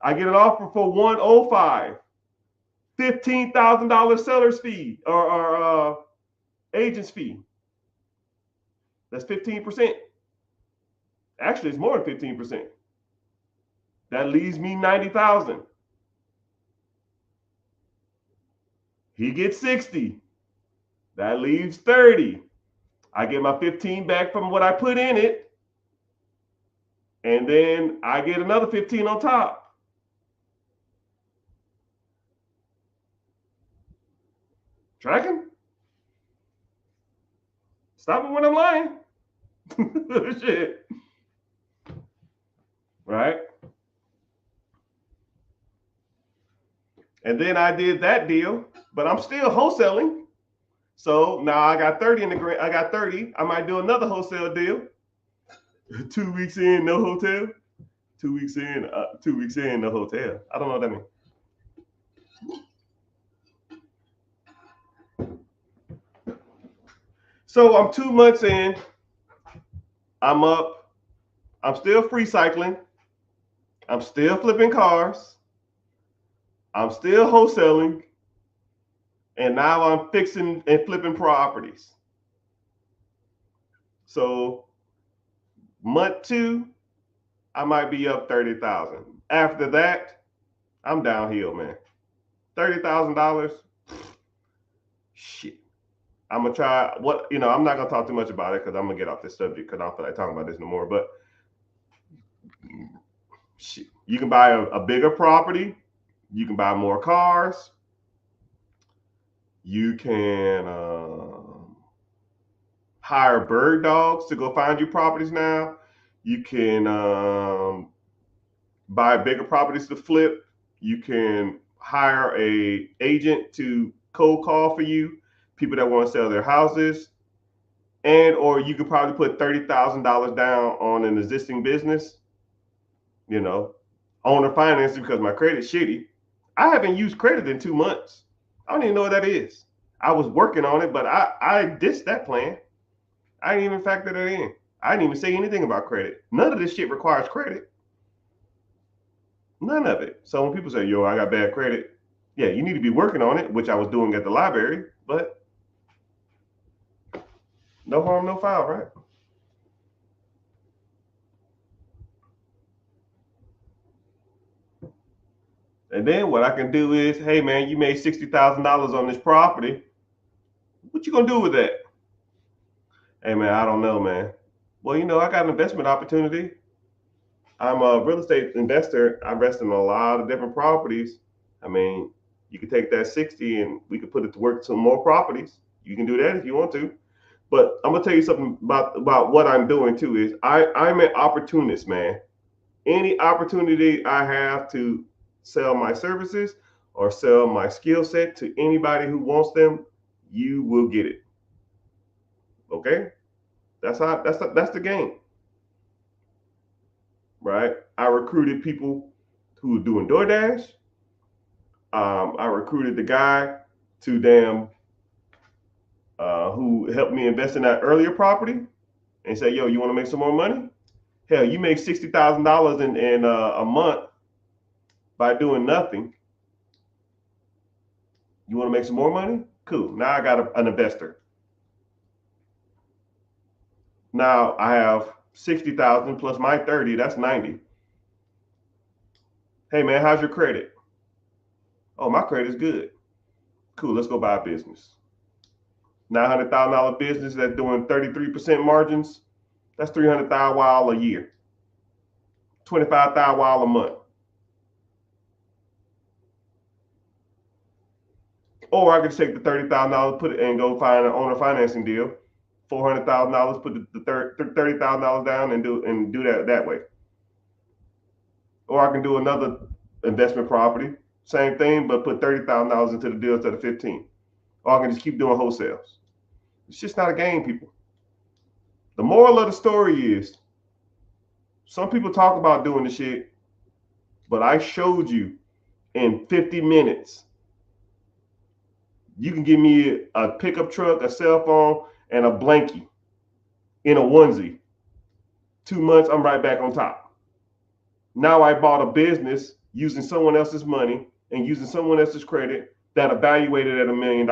I get an offer for 105. $15,000 seller's fee or agent's fee. That's 15%. Actually, it's more than 15%. That leaves me 90,000. He gets 60. That leaves 30. I get my 15 back from what I put in it. And then I get another 15 on top. Tracking? Stop me when I'm lying. Shit. Right? And then I did that deal, but I'm still wholesaling. So now I got 30 in the grant. I got 30. I might do another wholesale deal. 2 weeks in, no hotel. 2 weeks in, 2 weeks in, no hotel. I don't know what that means. So I'm 2 months in. I'm up. I'm still free cycling. I'm still flipping cars. I'm still wholesaling. And now I'm fixing and flipping properties. So month 2, I might be up 30,000. After that, I'm downhill, man. $30,000. Shit. I'm gonna try I'm not gonna talk too much about it because I'm gonna get off this subject because I don't feel like talking about this no more. But shit, you can buy a bigger property, you can buy more cars, you can hire bird dogs to go find you properties now. You can buy bigger properties to flip. You can hire a agent to cold call for you, people that want to sell their houses. And or you could probably put $30,000 down on an existing business, owner financing because my credit's shitty. I haven't used credit in 2 months. I don't even know what that is. I was working on it, but I ditched that plan. I didn't even factor that in. I didn't even say anything about credit. None of this shit requires credit. None of it. So when people say, yo, I got bad credit, yeah, you need to be working on it, which I was doing at the library, but no harm, no foul, right? And then what I can do is, hey man, you made $60,000 on this property. What you gonna do with that? Hey man, I don't know, man. Well, I got an investment opportunity. I'm a real estate investor. I invest in a lot of different properties. I mean, you could take that 60 and we could put it to work some more properties. You can do that if you want to. But I'm gonna tell you something about what I'm doing too. Is I'm an opportunist, man. Any opportunity I have to sell my services or sell my skill set to anybody who wants them, you will get it. Okay, that's the game, right? I recruited people who were doing DoorDash. I recruited the guy to damn who helped me invest in that earlier property and say, "Yo, you want to make some more money? Hell, you make $60,000 in a month by doing nothing. You want to make some more money? Cool. Now I got an investor. Now I have 60,000 plus my 30. That's 90. Hey man, how's your credit? Oh, my credit's good. Cool. Let's go buy a business. $900,000 business that's doing 33% margins. That's 300,000 a year. 25,000 a month. Or I could take the $30,000, put it and go find an owner financing deal. $400,000, put the $30,000 down and do that way. Or I can do another investment property, same thing, but put $30,000 into the deal instead of 15. Or I can just keep doing wholesales. It's just not a game, people. The moral of the story is, some people talk about doing the shit, but I showed you in 50 minutes. You can give me a pickup truck, a cell phone, and a blankie in a onesie. 2 months, I'm right back on top. Now I bought a business using someone else's money and using someone else's credit that evaluated at $1 million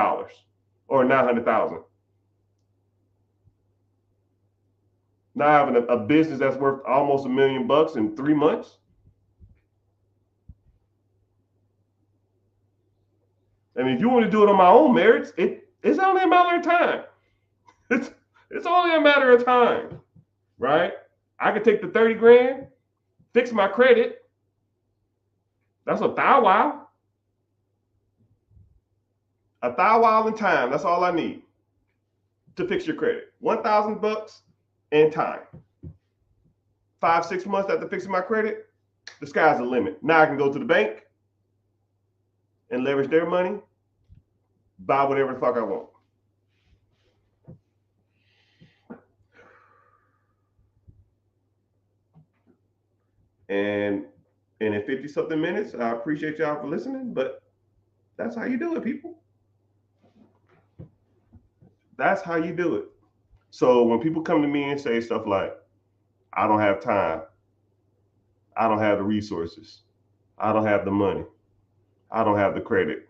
or 900,000. Now having a business that's worth almost $1 million in 3 months. I mean, if you want to do it on my own merits, it's only a matter of time. It's only a matter of time, right? I could take the 30 grand, fix my credit. That's a thou wow. A thou wow in time. That's all I need to fix your credit. $1,000 and time. 5-6 months after fixing my credit, the sky's the limit. Now I can go to the bank and leverage their money, buy whatever the fuck I want. And in 50 something minutes, I appreciate y'all for listening, but that's how you do it, people. That's how you do it. So when people come to me and say stuff like, I don't have time, I don't have the resources, I don't have the money, I don't have the credit,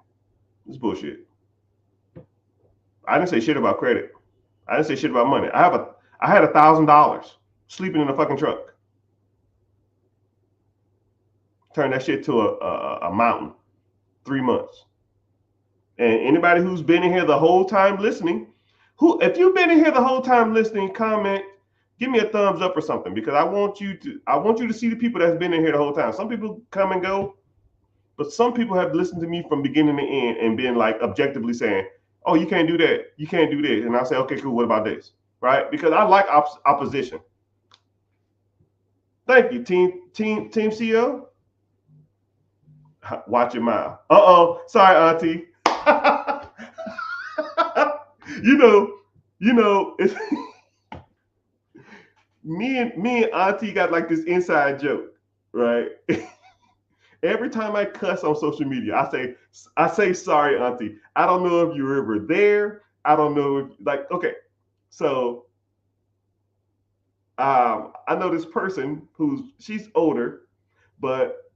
it's bullshit. I didn't say shit about credit. I didn't say shit about money. I had $1,000 sleeping in a fucking truck. Turn that shit to a mountain. 3 months. And anybody who's been in here the whole time listening, if you've been in here the whole time listening, comment, give me a thumbs up or something, because I want you to see the people that's been in here the whole time. Some people come and go, but some people have listened to me from beginning to end and been like objectively saying, oh, you can't do that, you can't do this. And I say, okay, cool, what about this? Right? Because I like opposition. Thank you, team CEO. Watch your mouth. Sorry, Auntie. you know, it's me and Auntie got like this inside joke, right? Every time I cuss on social media, I say sorry, Auntie. I don't know if you were ever there. I don't know if okay. So I know this person she's older, but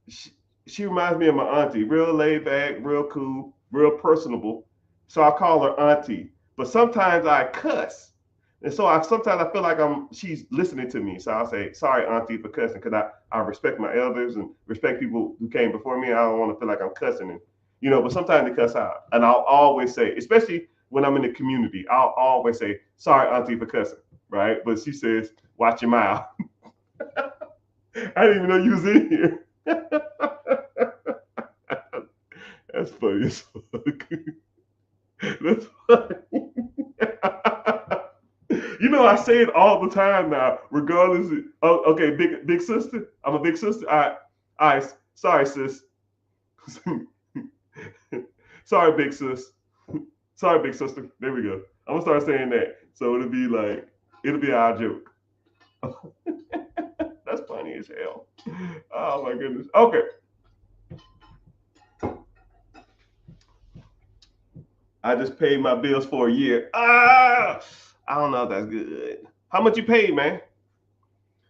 she reminds me of my auntie. Real laid back, real cool, real personable. So I call her Auntie. But sometimes I cuss. And so sometimes I feel like she's listening to me. So I'll say, sorry, Auntie, for cussing, because I respect my elders and respect people who came before me. I don't want to feel like I'm cussing. And, but sometimes they cuss out. And I'll always say, especially when I'm in the community, I'll always say, sorry, Auntie, for cussing. right? But she says, watch your mouth. I didn't even know you was in here. That's funny as fuck. That's funny. You know, I say it all the time now, regardless. Oh, okay, big sister. I'm a big sister. All right. Sorry, sis. Sorry, big sis. Sorry, big sister. There we go. I'm gonna start saying that, so it'll be our joke. That's funny as hell. Oh my goodness. Okay. I just paid my bills for a year. I don't know if that's good. How much you paid, man?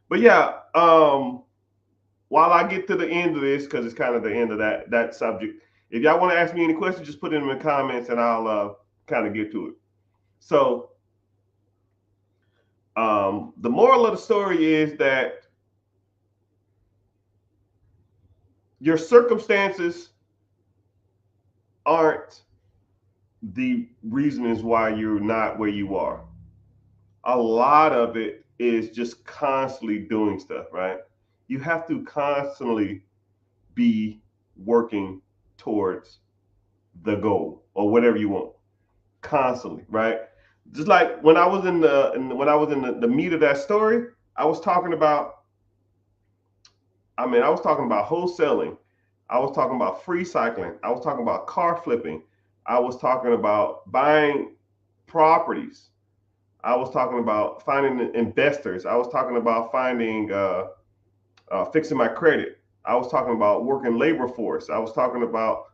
But yeah, while I get to the end of this, because it's kind of the end of that subject, if y'all want to ask me any questions, just put it in the comments and I'll kind of get to it. So, the moral of the story is that your circumstances aren't the reasons why you're not where you are. A lot of it is just constantly doing stuff, right? You have to constantly be working towards the goal or whatever you want, constantly, right? Just like when I was in the meat of that story, I was talking about. I was talking about wholesaling. I was talking about free cycling. I was talking about car flipping. I was talking about buying properties. I was talking about finding investors. I was talking about finding fixing my credit. I was talking about working labor force. I was talking about,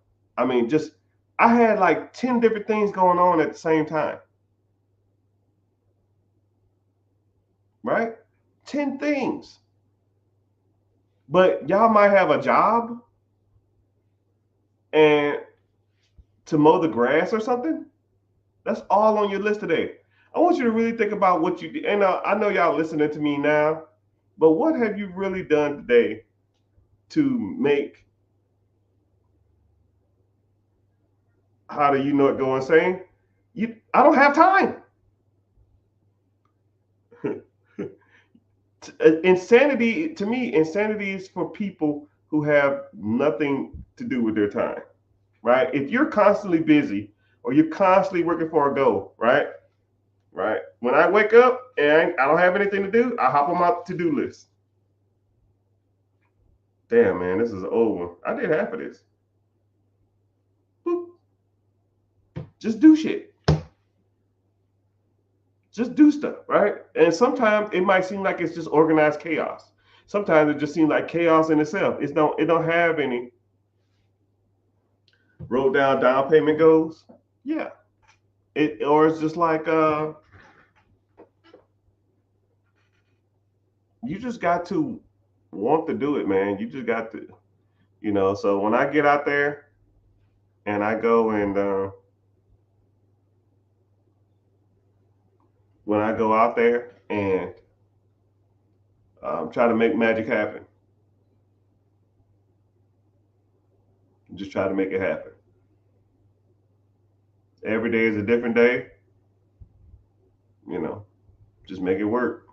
just I had like 10 different things going on at the same time, right? 10 things. But y'all might have a job and to mow the grass or something. That's all on your list today. I want you to really think about what you did. And I know y'all listening to me now, but what have you really done today to make, how do you know it going saying? I don't have time. Insanity, to me, insanity is for people who have nothing to do with their time, right? If you're constantly busy or you're constantly working for a goal, right? Right. When I wake up and I don't have anything to do, I hop on my to-do list. Damn, man, this is an old one. I did half of this. Boop. Just do shit. Just do stuff, right? And sometimes it might seem like it's just organized chaos. Sometimes it just seems like chaos in itself. It don't have any wrote down payment goals. Yeah. Or it's just like you just got to want to do it, man. You just got to, so when I get out there and I go and when I go out there and try to make magic happen, just try to make it happen. Every day is a different day, you know, just make it work.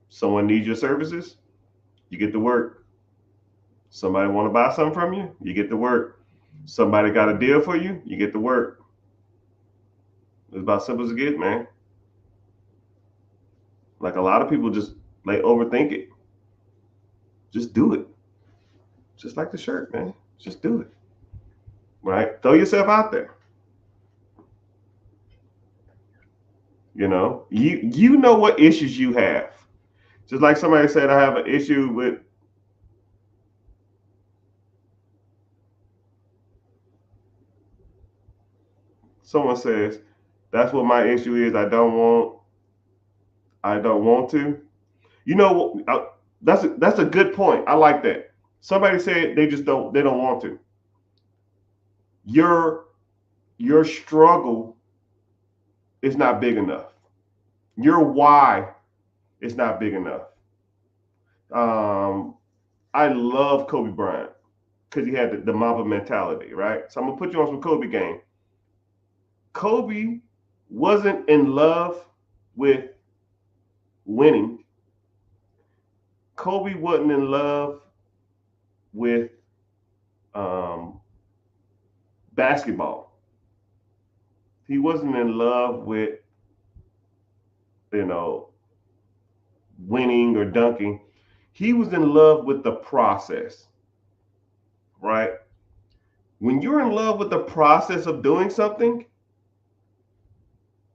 Someone needs your services, you get to work. Somebody want to buy something from you, you get to work. Somebody got a deal for you, you get to work. It's about simple as it gets, man. Like a lot of people just like overthink it. Just do it. Just like the shirt, man. Just do it. Right? Throw yourself out there. You know what issues you have. Just like somebody said, I have an issue with someone says, that's what my issue is. I don't want to. That's a good point. I like that. Somebody said they don't want to. Your your struggle is not big enough. Your why is not big enough. Um, I love Kobe Bryant because he had the Mamba mentality, right? So I'm gonna put you on some Kobe game. Kobe wasn't in love with winning, Kobe wasn't in love with um, basketball. He wasn't in love with, you know, winning or dunking. He was in love with the process, right? When you're in love with the process of doing something,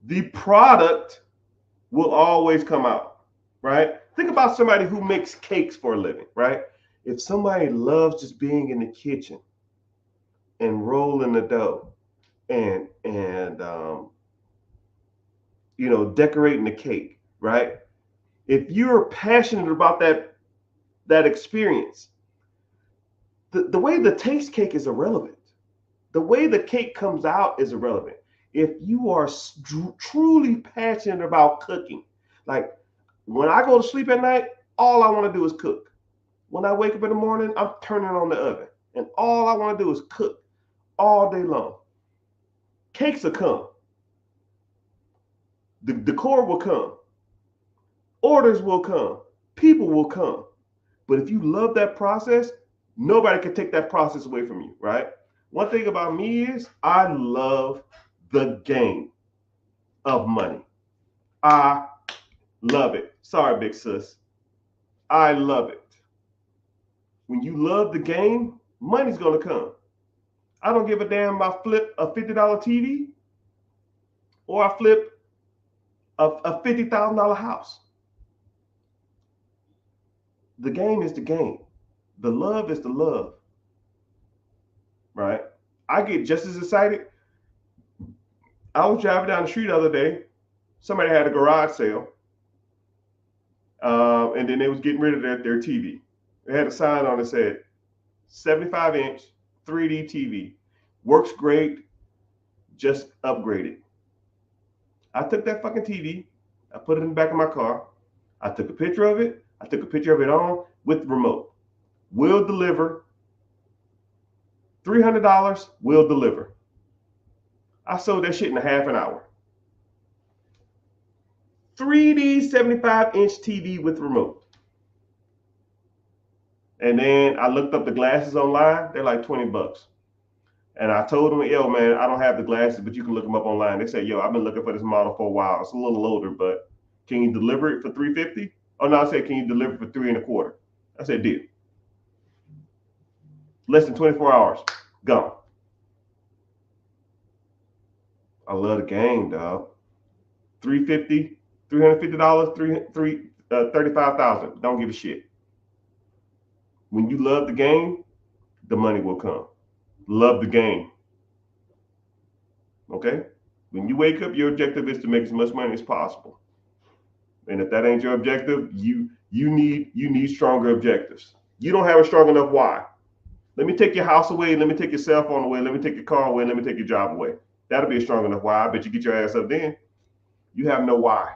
the product will always come out, right? Think about somebody who makes cakes for a living, right? If somebody loves just being in the kitchen and rolling the dough and decorating the cake, right? If you're passionate about that experience, the way the taste cake is irrelevant. The way the cake comes out is irrelevant. If you are truly passionate about cooking, like when I go to sleep at night, all I want to do is cook. When I wake up in the morning, I'm turning on the oven, and all I want to do is cook all day long. Cakes will come. The decor will come. Orders will come. People will come. But if you love that process, nobody can take that process away from you, right? One thing about me is I love the game of money. I love it. Sorry, big sis. I love it. When you love the game, money's going to come. I don't give a damn if I flip a $50 TV or I flip a $50,000 house. The game is the game. The love is the love, right? I get just as excited. I was driving down the street the other day. Somebody had a garage sale, and then they was getting rid of their TV. They had a sign on it that said 75-inch 3D TV. Works great, just upgraded. I took that fucking TV, I put it in the back of my car, I took a picture of it, I took a picture of it on with the remote. Will deliver. $300, will deliver. I sold that shit in a half an hour. 3D 75-inch TV with remote. And then I looked up the glasses online. They're like $20. And I told them, yo, man, I don't have the glasses, but you can look them up online. They said, yo, I've been looking for this model for a while. It's a little older, but can you deliver it for $350? Oh, no, I said, can you deliver it for $325? I said, deal. Less than 24 hours, gone. I love the game, dog. $350, $35,000. Don't give a shit. When you love the game, the money will come. Love the game. Okay? When you wake up, your objective is to make as much money as possible. And if that ain't your objective, you need stronger objectives. You don't have a strong enough why. Let me take your house away. Let me take your cell phone away. Let me take your car away. Let me take your job away. That'll be a strong enough why. I bet you get your ass up then. You have no why.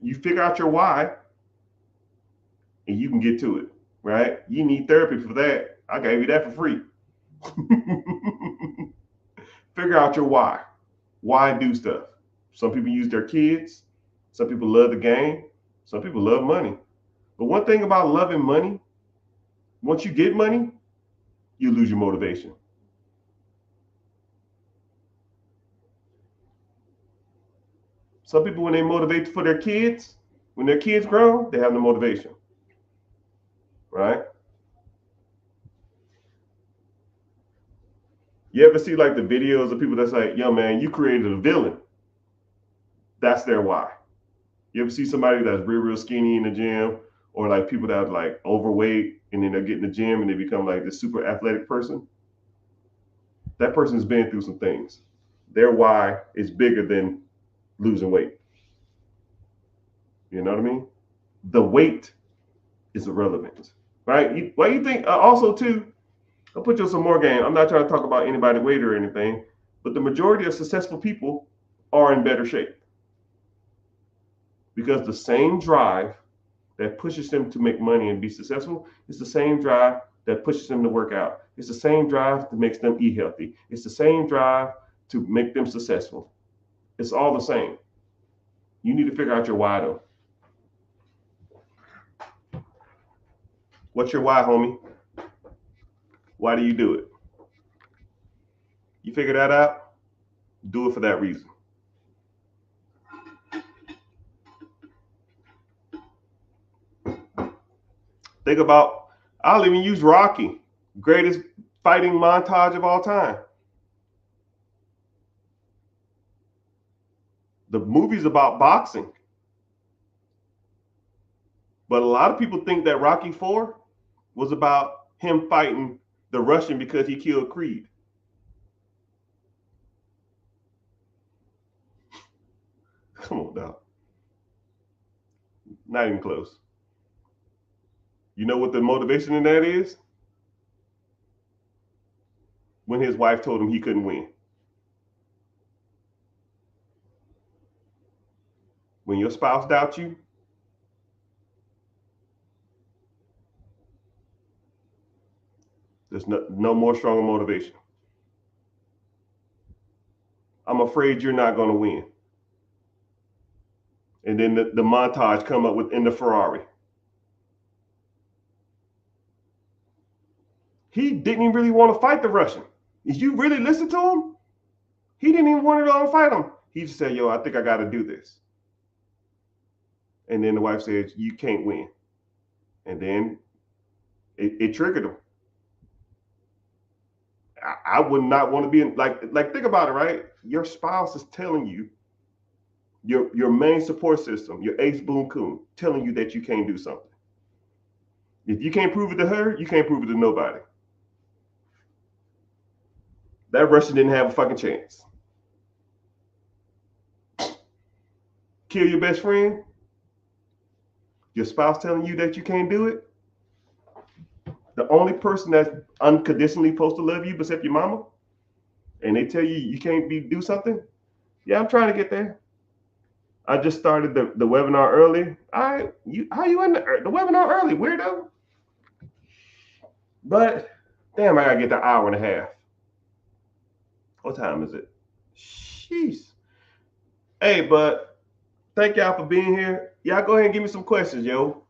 You figure out your why and you can get to it, right? You need therapy for that. I gave you that for free. Figure out your why. Why do stuff? Some people use their kids. Some people love the game. Some people love money. But one thing about loving money, once you get money, you lose your motivation. Some people, when they motivate for their kids, when their kids grow, they have no motivation, right? You ever see like the videos of people that's like, yo, man, you created a villain. That's their why. You ever see somebody that's real skinny in the gym, or like people that are like overweight and then they get in the gym and they become like this super athletic person? That person's been through some things. Their why is bigger than losing weight. You know what I mean? The weight is irrelevant, right? Why you think also too, I'll put you on some more game. I'm not trying to talk about anybody's weight or anything, but the majority of successful people are in better shape because the same drive that pushes them to make money and be successful is the same drive that pushes them to work out. It's the same drive that makes them eat healthy. It's the same drive to make them successful. It's all the same. You need to figure out your why though. What's your why, homie? Why do you do it? You figure that out, do it for that reason. Think about, I'll even use Rocky, greatest fighting montage of all time. The movie's about boxing. But a lot of people think that Rocky 4 was about him fighting the Russian because he killed Creed. Come on, dog. Not even close. You know what the motivation in that is? When his wife told him he couldn't win. When your spouse doubts you, there's no more stronger motivation. I'm afraid you're not going to win. And then the montage come up with in the Ferrari. He didn't even really want to fight the Russian. If you really listen to him, he didn't even want to fight him. He just said, yo, I think I got to do this. And then the wife says, you can't win. And then it triggered him. I would not want to be in, like think about it, right? Your spouse is telling you, your main support system, your ace boom coon, telling you that you can't do something. If you can't prove it to her, you can't prove it to nobody. That Russian didn't have a fucking chance. Kill your best friend? Your spouse telling you that you can't do it? The only person that's unconditionally supposed to love you except your mama, and they tell you you can't do something? Yeah, I'm trying to get there. I just started the webinar early. How you in the webinar early, weirdo? But damn, I gotta get the hour and a half. What time is it? Jeez. Hey, but thank y'all for being here. Y'all go ahead and give me some questions, yo.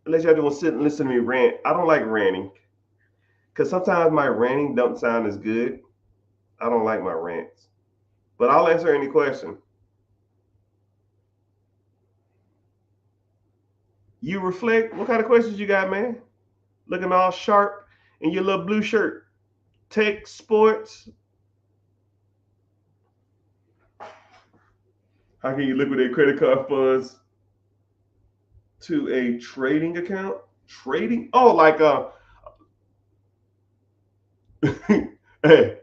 Unless y'all don't sit and listen to me rant. I don't like ranting. Because sometimes my ranting don't sound as good. I don't like my rants. But I'll answer any question. You reflect. What kind of questions you got, man? Looking all sharp in your little blue shirt. Tech, sports. How can you liquidate credit card funds to a trading account? Trading? Oh, like hey, hey.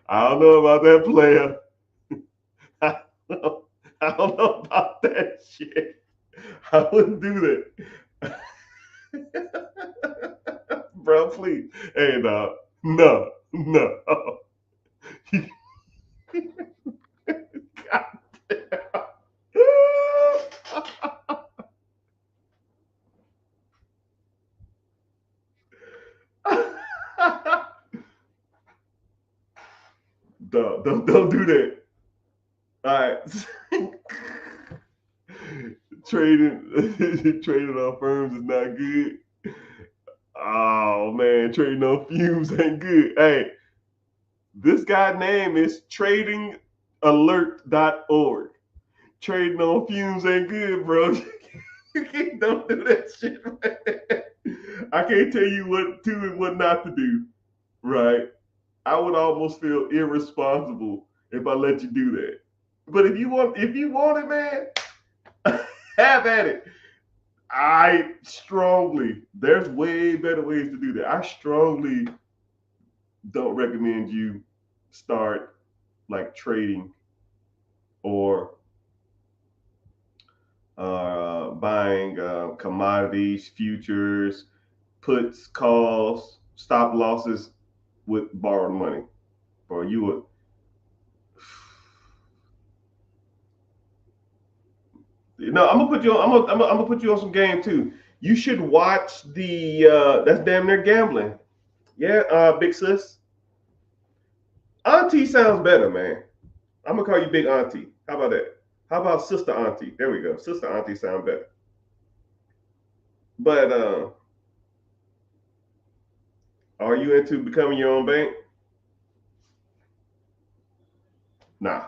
I don't know about that, player. I don't know about that shit. I wouldn't do that. Bro, please. Hey, no. No. No. God damn. Don't do that. All right. Trading on firms is not good. Oh man, trading on fumes ain't good. Hey, this guy's name is tradingalert.org. Trading on fumes ain't good, bro. Don't do that shit, man. I can't tell you what to and what not to do, right? I would almost feel irresponsible if I let you do that. But if you want it, man, have at it. There's way better ways to do that. I strongly don't recommend you start like trading or buying commodities, futures, puts, calls, stop losses with borrowed money. Or you would. No, I'm gonna put you on. I'm gonna put you on some game too. You should watch the that's damn near gambling. Yeah, big sis. Auntie sounds better, man. I'm gonna call you Big Auntie. How about that? How about Sister Auntie? There we go. Sister Auntie sound better. But are you into becoming your own bank? Nah.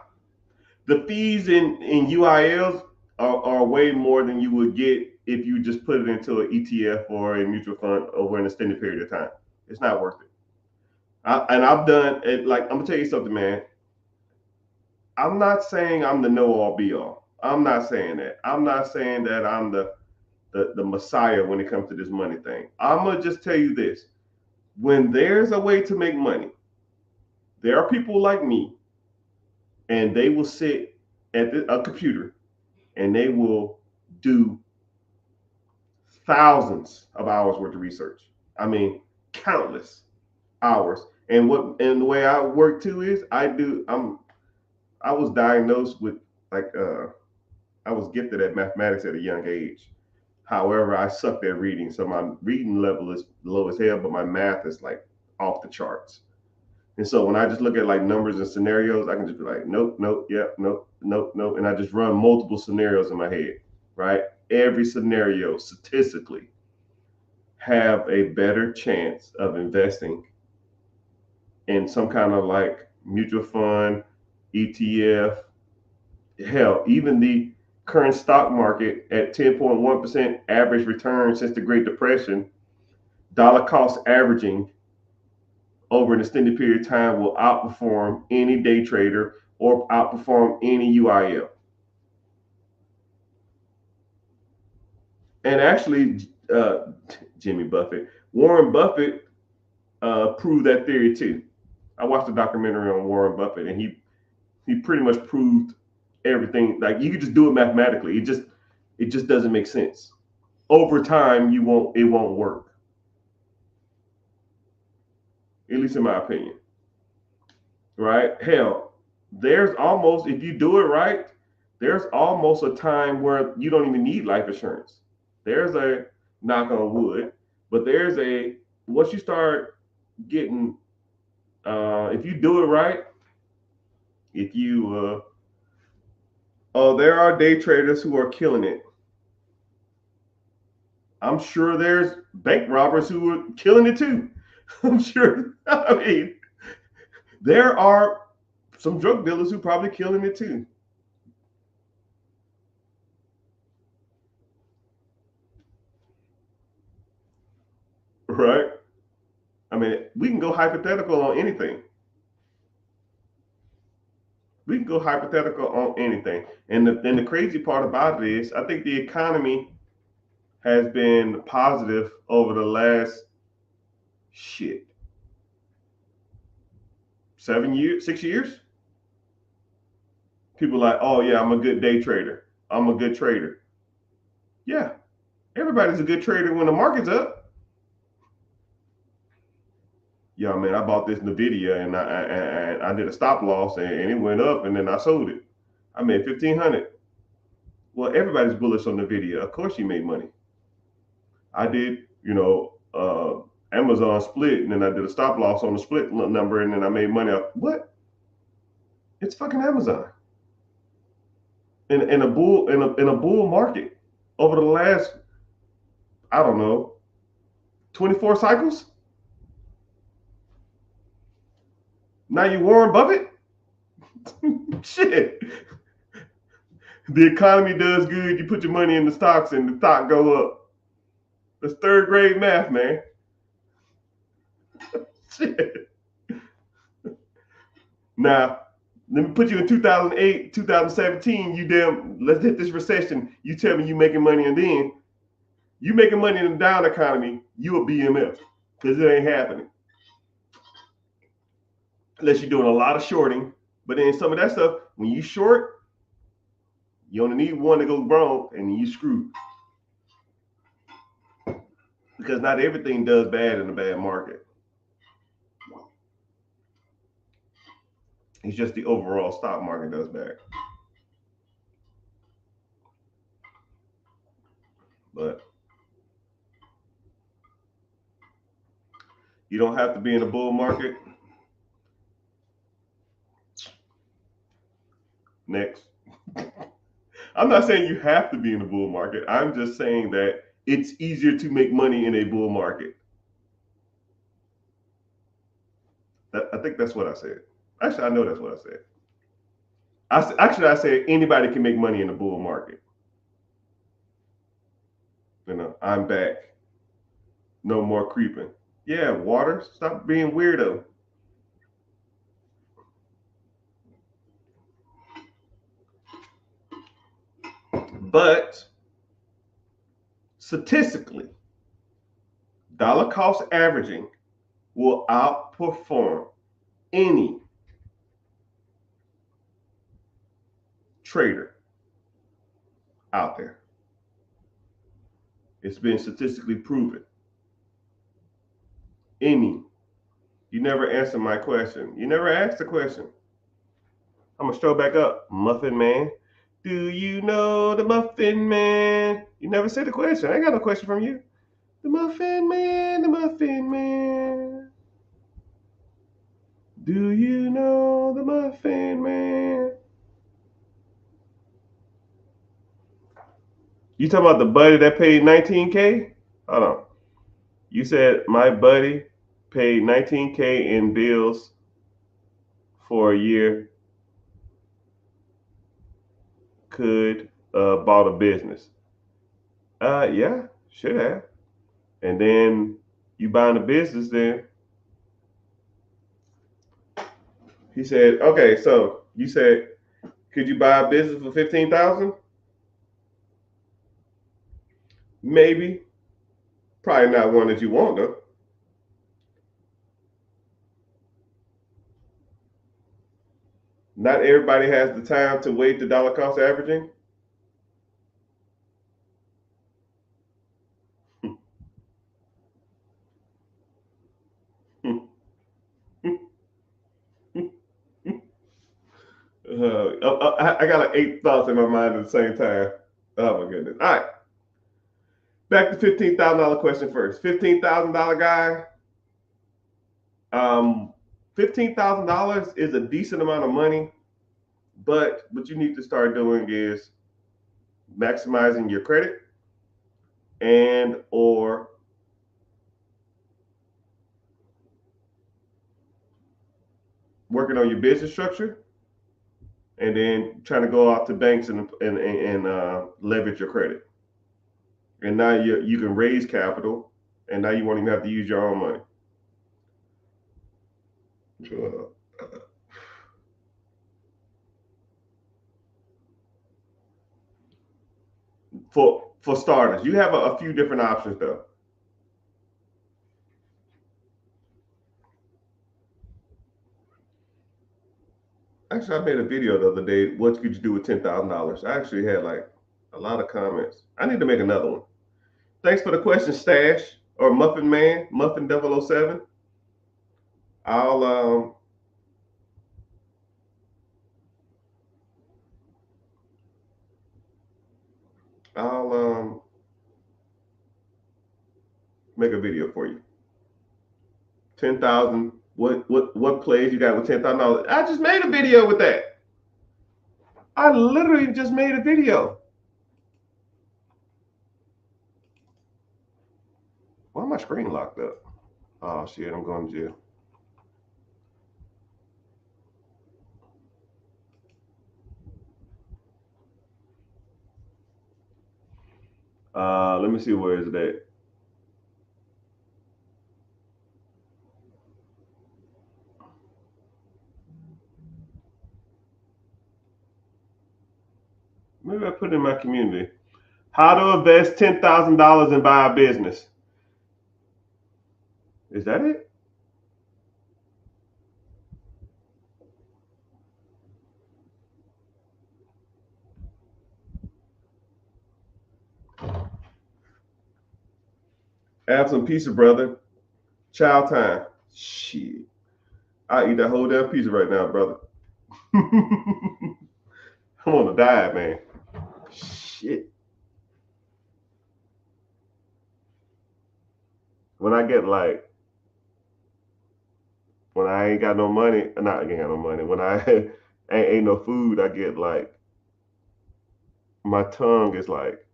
The fees in UILs are way more than you would get if you just put it into an ETF or a mutual fund over an extended period of time. It's not worth it. And I've done it. Like, I'm gonna tell you something, man. I'm not saying I'm the know all be all. I'm not saying that. I'm not saying that I'm the messiah when it comes to this money thing. I'm gonna just tell you this: when there's a way to make money, there are people like me, and they will sit at a computer and they will do thousands of hours worth of research. I mean, countless hours. And the way I work too is I was diagnosed with like I was gifted at mathematics at a young age. However, I sucked at reading, so my reading level is low as hell, but my math is like off the charts. And so when I just look at like numbers and scenarios, I can just be like, nope, nope, yep, nope, nope, nope, and I just run multiple scenarios in my head, right? Every scenario statistically have a better chance of investing in some kind of like mutual fund, ETF, hell, even the current stock market at 10.1% average return since the Great Depression, dollar cost averaging over an extended period of time will outperform any day trader or outperform any UIL. And actually, Jimmy Buffett, Warren Buffett proved that theory too. I watched a documentary on Warren Buffett, and he pretty much proved everything. Like, you could just do it mathematically. It just doesn't make sense. Over time, it won't work. At least in my opinion. Right? Hell, there's almost, if you do it right, there's almost a time where you don't even need life insurance. There's a, knock on wood, but there's a, once you start getting, if you do it right, if you, oh, there are day traders who are killing it. I'm sure there's bank robbers who are killing it too. I'm sure. I mean, there are some drug dealers who probably killing it too. Right? I mean, we can go hypothetical on anything. We can go hypothetical on anything. And the crazy part about it is, I think the economy has been positive over the last shit 7 years, 6 years. People are like, oh yeah, I'm a good day trader. I'm a good trader. Yeah, everybody's a good trader when the market's up. Yeah, man, I bought this Nvidia and I did a stop loss and it went up and then I sold it. I made 1,500. Well, everybody's bullish on Nvidia. Of course, you made money. I did, Amazon split and then I did a stop loss on the split number and then I made money off. What? It's fucking Amazon. In a bull market over the last, I don't know, 24 cycles. Now you Warren Buffett. Shit. The economy does good. You put your money in the stocks and the stock go up. That's third grade math, man. Shit. Now, let me put you in 2008, 2017. Let's hit this recession. You tell me you making money, and then you making money in a down economy, you a BMF because it ain't happening unless you're doing a lot of shorting. But then some of that stuff, when you short, you only need one to go wrong, and then you screwed because not everything does bad in a bad market. It's just the overall stock market does bad. But You don't have to be in a bull market. Next. I'm not saying you have to be in a bull market. I'm just saying that it's easier to make money in a bull market. I think that's what I said. Actually, I know that's what I said. I said anybody can make money in a bull market. I'm back. No more creeping. Yeah, water. Stop being weirdo. But statistically, dollar cost averaging will outperform any trader out there. It's been statistically proven. Any. You never answered my question. You never asked the question. I'm gonna stroll back up. Muffin Man. Do you know the Muffin Man? You never said the question. I ain't got no question from you. The Muffin Man, the Muffin Man. Do you know the Muffin Man? You talking about the buddy that paid 19K? Hold on. You said my buddy paid 19K in bills for a year. Could bought a business. Yeah, should have. And then you buying a business, then he said, okay, so you said, could you buy a business for 15,000? Maybe. Probably not one that you want though. Not everybody has the time to wait the dollar cost averaging. I got like 8 thoughts in my mind at the same time. Oh my goodness. All right. Back to $15,000 question first. $15,000 guy. $15,000 is a decent amount of money, but what you need to start doing is maximizing your credit and or working on your business structure, and then trying to go out to banks and leverage your credit. And now you can raise capital, and now you won't even have to use your own money. For starters, you have a few different options though. Actually, I made a video the other day. What could you do with $10,000? I actually had like a lot of comments. I need to make another one. Thanks for the question, Stash or Muffin Man, Muffin 007. I'll make a video for you. 10,000. What plays you got with $10,000? I just made a video with that. I literally just made a video. Why my screen locked up? Oh shit, I'm going to jail. Let me see, where is it at? Maybe I put it in my community. How to invest $10,000 and buy a business. Is that it? Have some pizza, brother. Chow time. Shit. I eat that whole damn pizza right now, brother. I'm on a diet, man. Shit. When I get like When I ain't got no money, not I ain't got no money. When I ain't no food, I get like my tongue is like,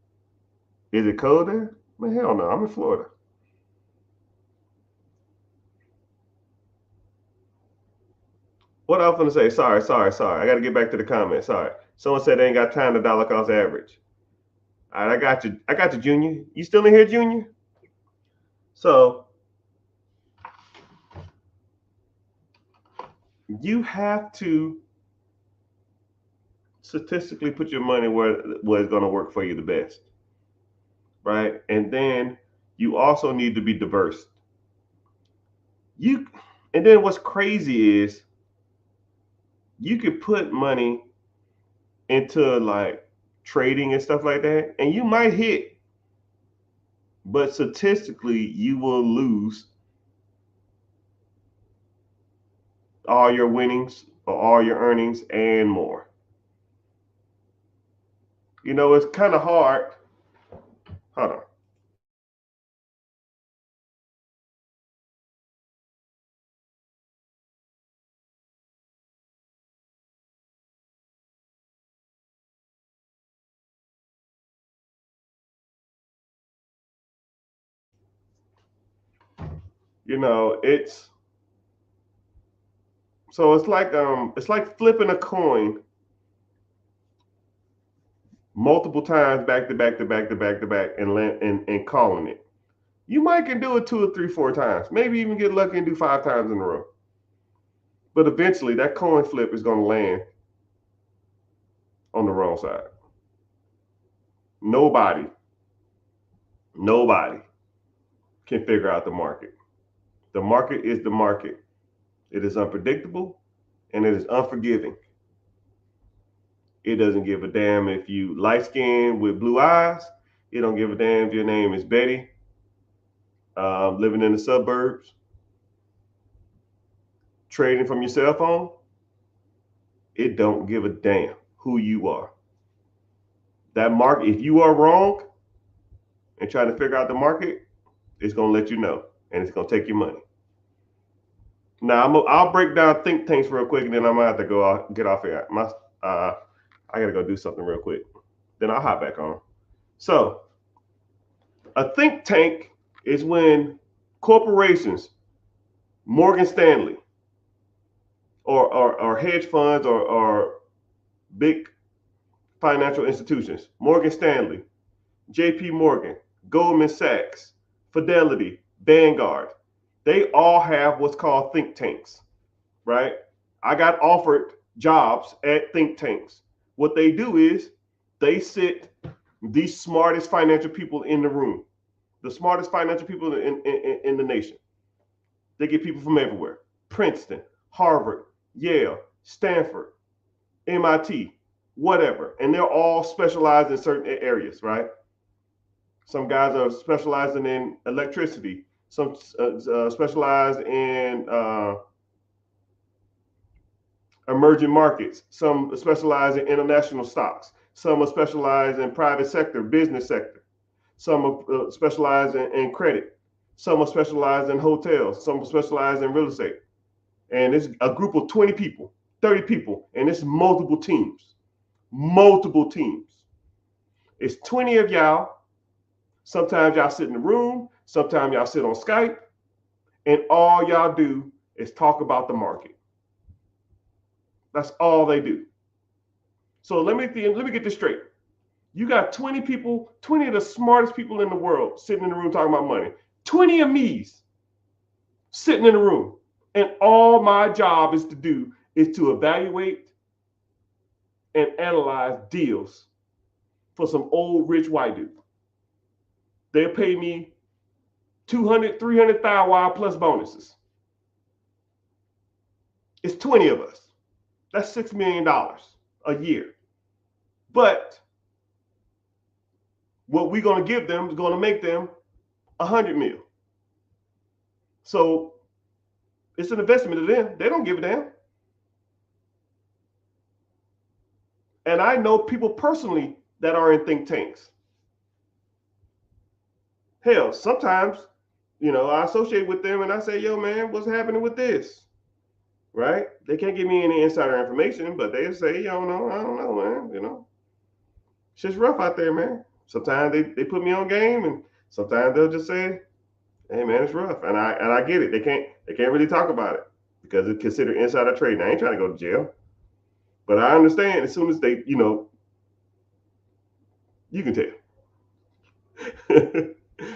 is it cold there? Man, hell no, I'm in Florida. What I was gonna say? Sorry. I got to get back to the comments. Sorry. Someone said they ain't got time to dollar cost average. All right, I got you. I got you, Junior. You still in here, Junior? So you have to statistically put your money where it's going to work for you the best, right? And then you also need to be diverse. You, and then what's crazy is you could put money into like trading and stuff like that, and you might hit, but statistically you will lose all your winnings or all your earnings and more. It's kind of hard. Hold on. It's so it's like flipping a coin multiple times back to back to back to back to back and calling it. You might can do it two or three, 4 times, maybe even get lucky and do 5 times in a row. But eventually that coin flip is gonna land on the wrong side. Nobody, nobody can figure out the market. The market is the market. It is unpredictable and it is unforgiving. It doesn't give a damn if you light skinned with blue eyes. It don't give a damn if your name is Betty, living in the suburbs, trading from your cell phone. It don't give a damn who you are. That market, if you are wrong and trying to figure out the market, it's gonna let you know, and it's gonna take your money. Now I'll break down think tanks real quick, and then I'm gonna have to go get off here. I gotta go do something real quick. Then I'll hop back on. So a think tank is when corporations, Morgan Stanley, or hedge funds or big financial institutions, Morgan Stanley, JP Morgan, Goldman Sachs, Fidelity, Vanguard, they all have what's called think tanks, right? I got offered jobs at think tanks. What they do is they sit the smartest financial people in the room, the smartest financial people in the nation. They get people from everywhere: Princeton, Harvard, Yale, Stanford, MIT, whatever. And they're all specialized in certain areas, right? Some guys are specializing in electricity, some specialized in emerging markets, some specialize in international stocks, some are specialized in private sector, business sector, some are specialized in credit, some are specialized in hotels, some are specialized in real estate. And it's a group of 20 people, 30 people, and it's multiple teams. Multiple teams. It's 20 of y'all. Sometimes y'all sit in the room, sometimes y'all sit on Skype, and all y'all do is talk about the market. That's all they do. So let me get this straight. You got 20 people, 20 of the smartest people in the world sitting in the room talking about money. 20 of me's sitting in the room. And all my job is to evaluate and analyze deals for some old rich white dude. They'll pay me 200, 300,000 plus bonuses. It's 20 of us. That's $6 million a year. But what we're going to give them is going to make them 100 mil. So it's an investment to them. They don't give a damn. And I know people personally that are in think tanks. Hell, sometimes, I associate with them and I say, yo, man, what's happening with this? right? They can't give me any insider information, but they say, you don't know, I don't know, man. It's just rough out there, man. Sometimes they put me on game, and sometimes they'll just say, hey, man, it's rough, and I get it. They can't really talk about it because it's considered insider trading. I ain't trying to go to jail, but I understand as soon as they, you can tell.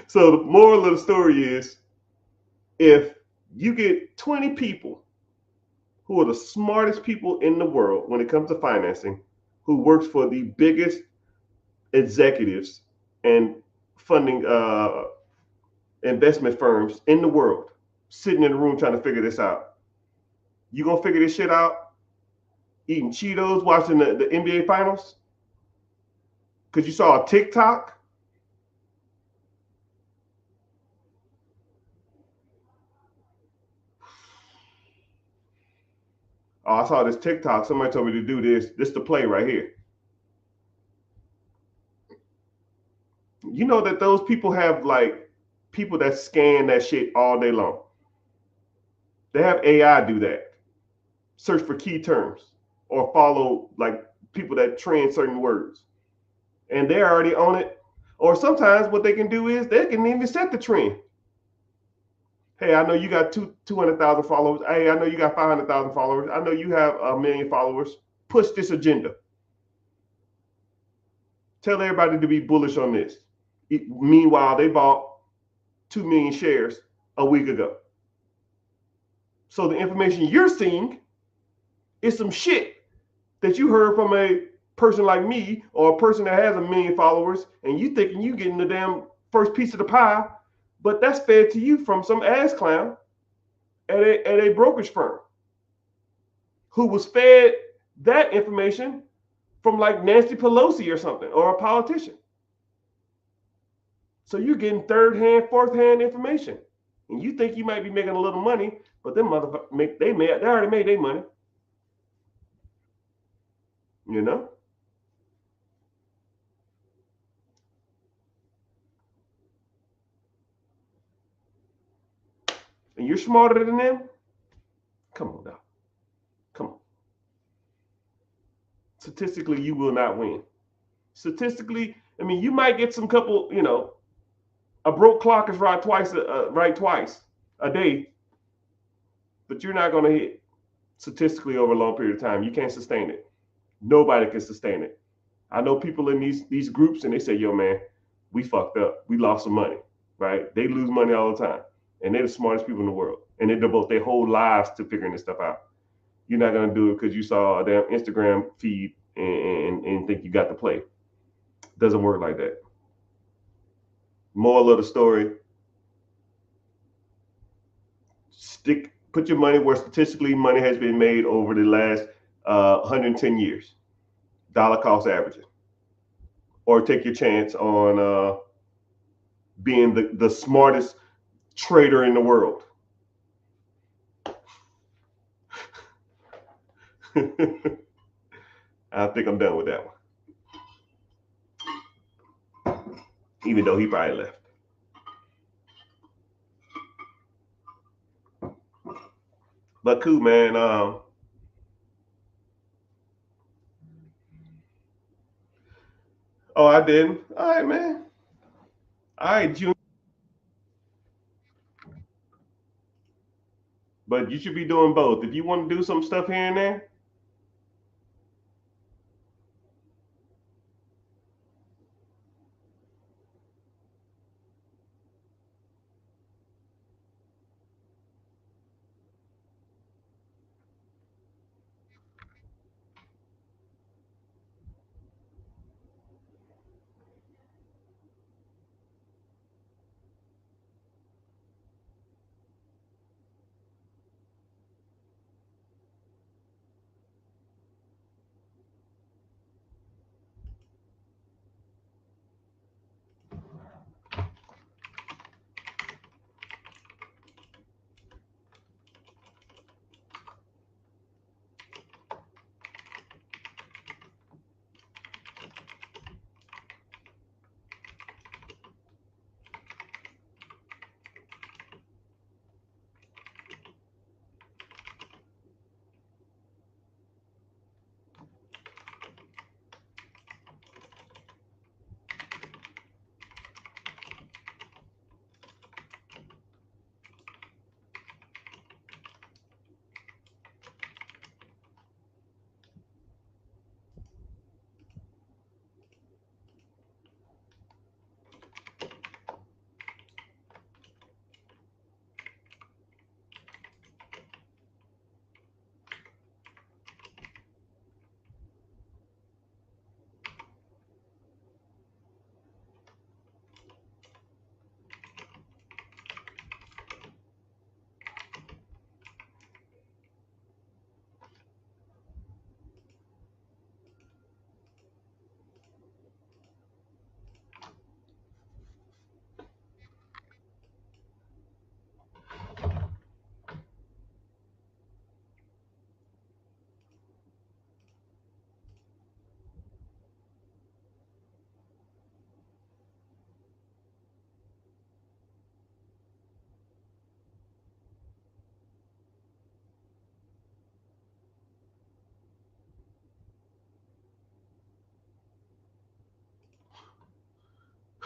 So the moral of the story is, if you get 20 people who are the smartest people in the world when it comes to financing, who works for the biggest executives and funding investment firms in the world, sitting in the room trying to figure this out. You gonna figure this shit out eating Cheetos, watching the NBA finals? Because you saw a TikTok? Oh, I saw this TikTok. Somebody told me to do this. This the play right here. You know that those people have like people that scan that shit all day long. They have AI do that. Search for key terms or follow like people that trend certain words. And they're already on it. Or sometimes what they can do is they can even set the trend. Hey, I know you got 200,000 followers. Hey, I know you got 500,000 followers. I know you have a million followers. Push this agenda. Tell everybody to be bullish on this. Meanwhile, they bought 2 million shares a week ago. So the information you're seeing is some shit that you heard from a person like me or a person that has a million followers, and you thinking you getting the damn first piece of the pie, but that's fed to you from some ass clown at a brokerage firm who was fed that information from like Nancy Pelosi or something, or a politician. So you're getting third hand, fourth hand information, and you think you might be making a little money, but them motherfuckers they already made their money, you know. And you're smarter than them. Come on now, come on. Statistically, you will not win. Statistically, I mean, you might get some couple, a broke clock is right twice a day, but you're not going to hit statistically over a long period of time. You can't sustain it. Nobody can sustain it. I know people in these groups and they say, yo, man, we fucked up. We lost some money, right? They lose money all the time. And they're the smartest people in the world. And they devote their whole lives to figuring this stuff out. You're not going to do it because you saw a damn Instagram feed and think you got to play. It doesn't work like that. Moral of the story, put your money where statistically money has been made over the last 110 years, dollar cost averaging, or take your chance on being the smartest trader in the world. I think I'm done with that one, even though he probably left. But cool, man. Oh, I didn't. All right, man. All right, June. But you should be doing both. If you want to do some stuff here and there,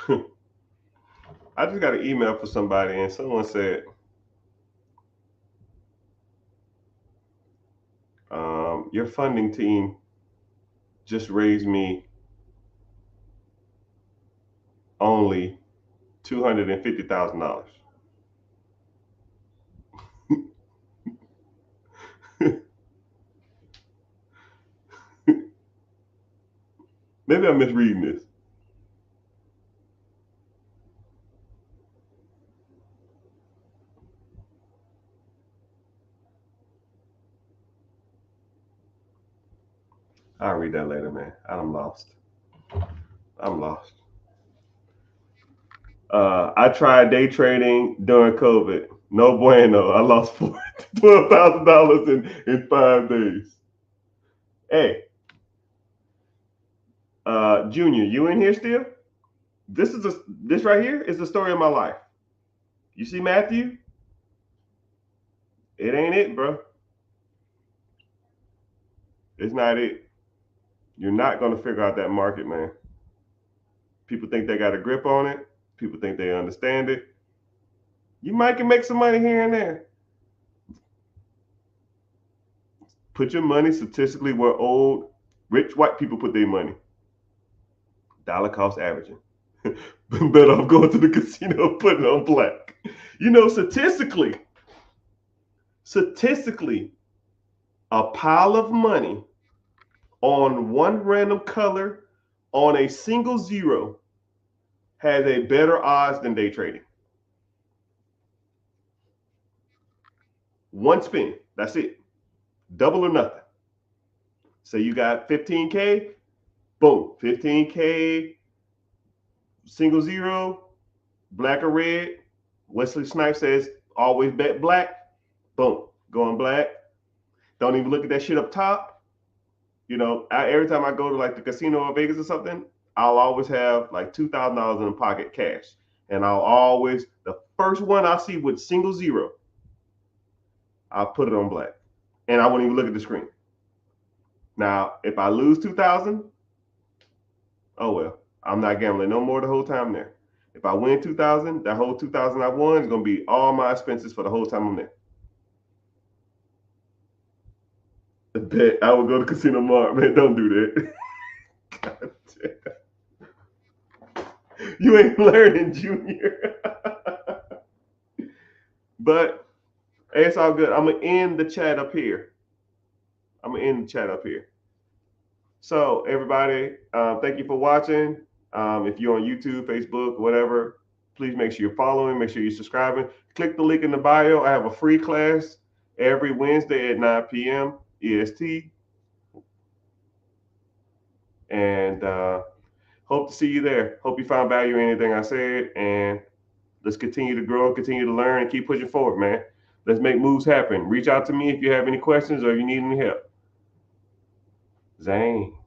I just got an email for somebody, and someone said, your funding team just raised me only $250,000. Maybe I'm misreading this. I'll read that later, man. I'm lost. I'm lost. I tried day trading during COVID. No bueno. I lost $12,000 in 5 days. Hey, Junior, you in here still? This right here is the story of my life. You see Matthew? It ain't it, bro. It's not it. You're not gonna figure out that market, man. People think they got a grip on it. People think they understand it. You might can make some money here and there. Put your money statistically where old, rich white people put their money. Dollar cost averaging. Better off going to the casino and putting on black. You know, statistically, a pile of money on one random color on a single zero has a better odds than day trading. One spin, that's it. Double or nothing. So you got 15K, boom, 15K, single zero, black or red. Wesley Snipes says always bet black. Boom, going black. Don't even look at that shit up top. You know, every time I go to like the casino or Vegas or something, I'll always have like $2,000 in pocket cash. And I'll always, the first one I see with single zero, I'll put it on black. And I won't even look at the screen. Now, if I lose 2,000, oh well, I'm not gambling no more the whole time there. If I win 2,000, that whole 2,000 I won is gonna be all my expenses for the whole time I'm there. I bet I would go to Casino Mart, man. Don't do that. God damn. You ain't learning, Junior. But hey, it's all good. I'm gonna end the chat up here. So everybody, thank you for watching. If you're on YouTube, Facebook, whatever, please make sure you're following, make sure you're subscribing. Click the link in the bio. I have a free class every Wednesday at 9 p.m. EST. And hope to see you there. Hope you found value in anything I said. And let's continue to grow, continue to learn, and keep pushing forward, man. Let's make moves happen. Reach out to me if you have any questions or you need any help. Zane.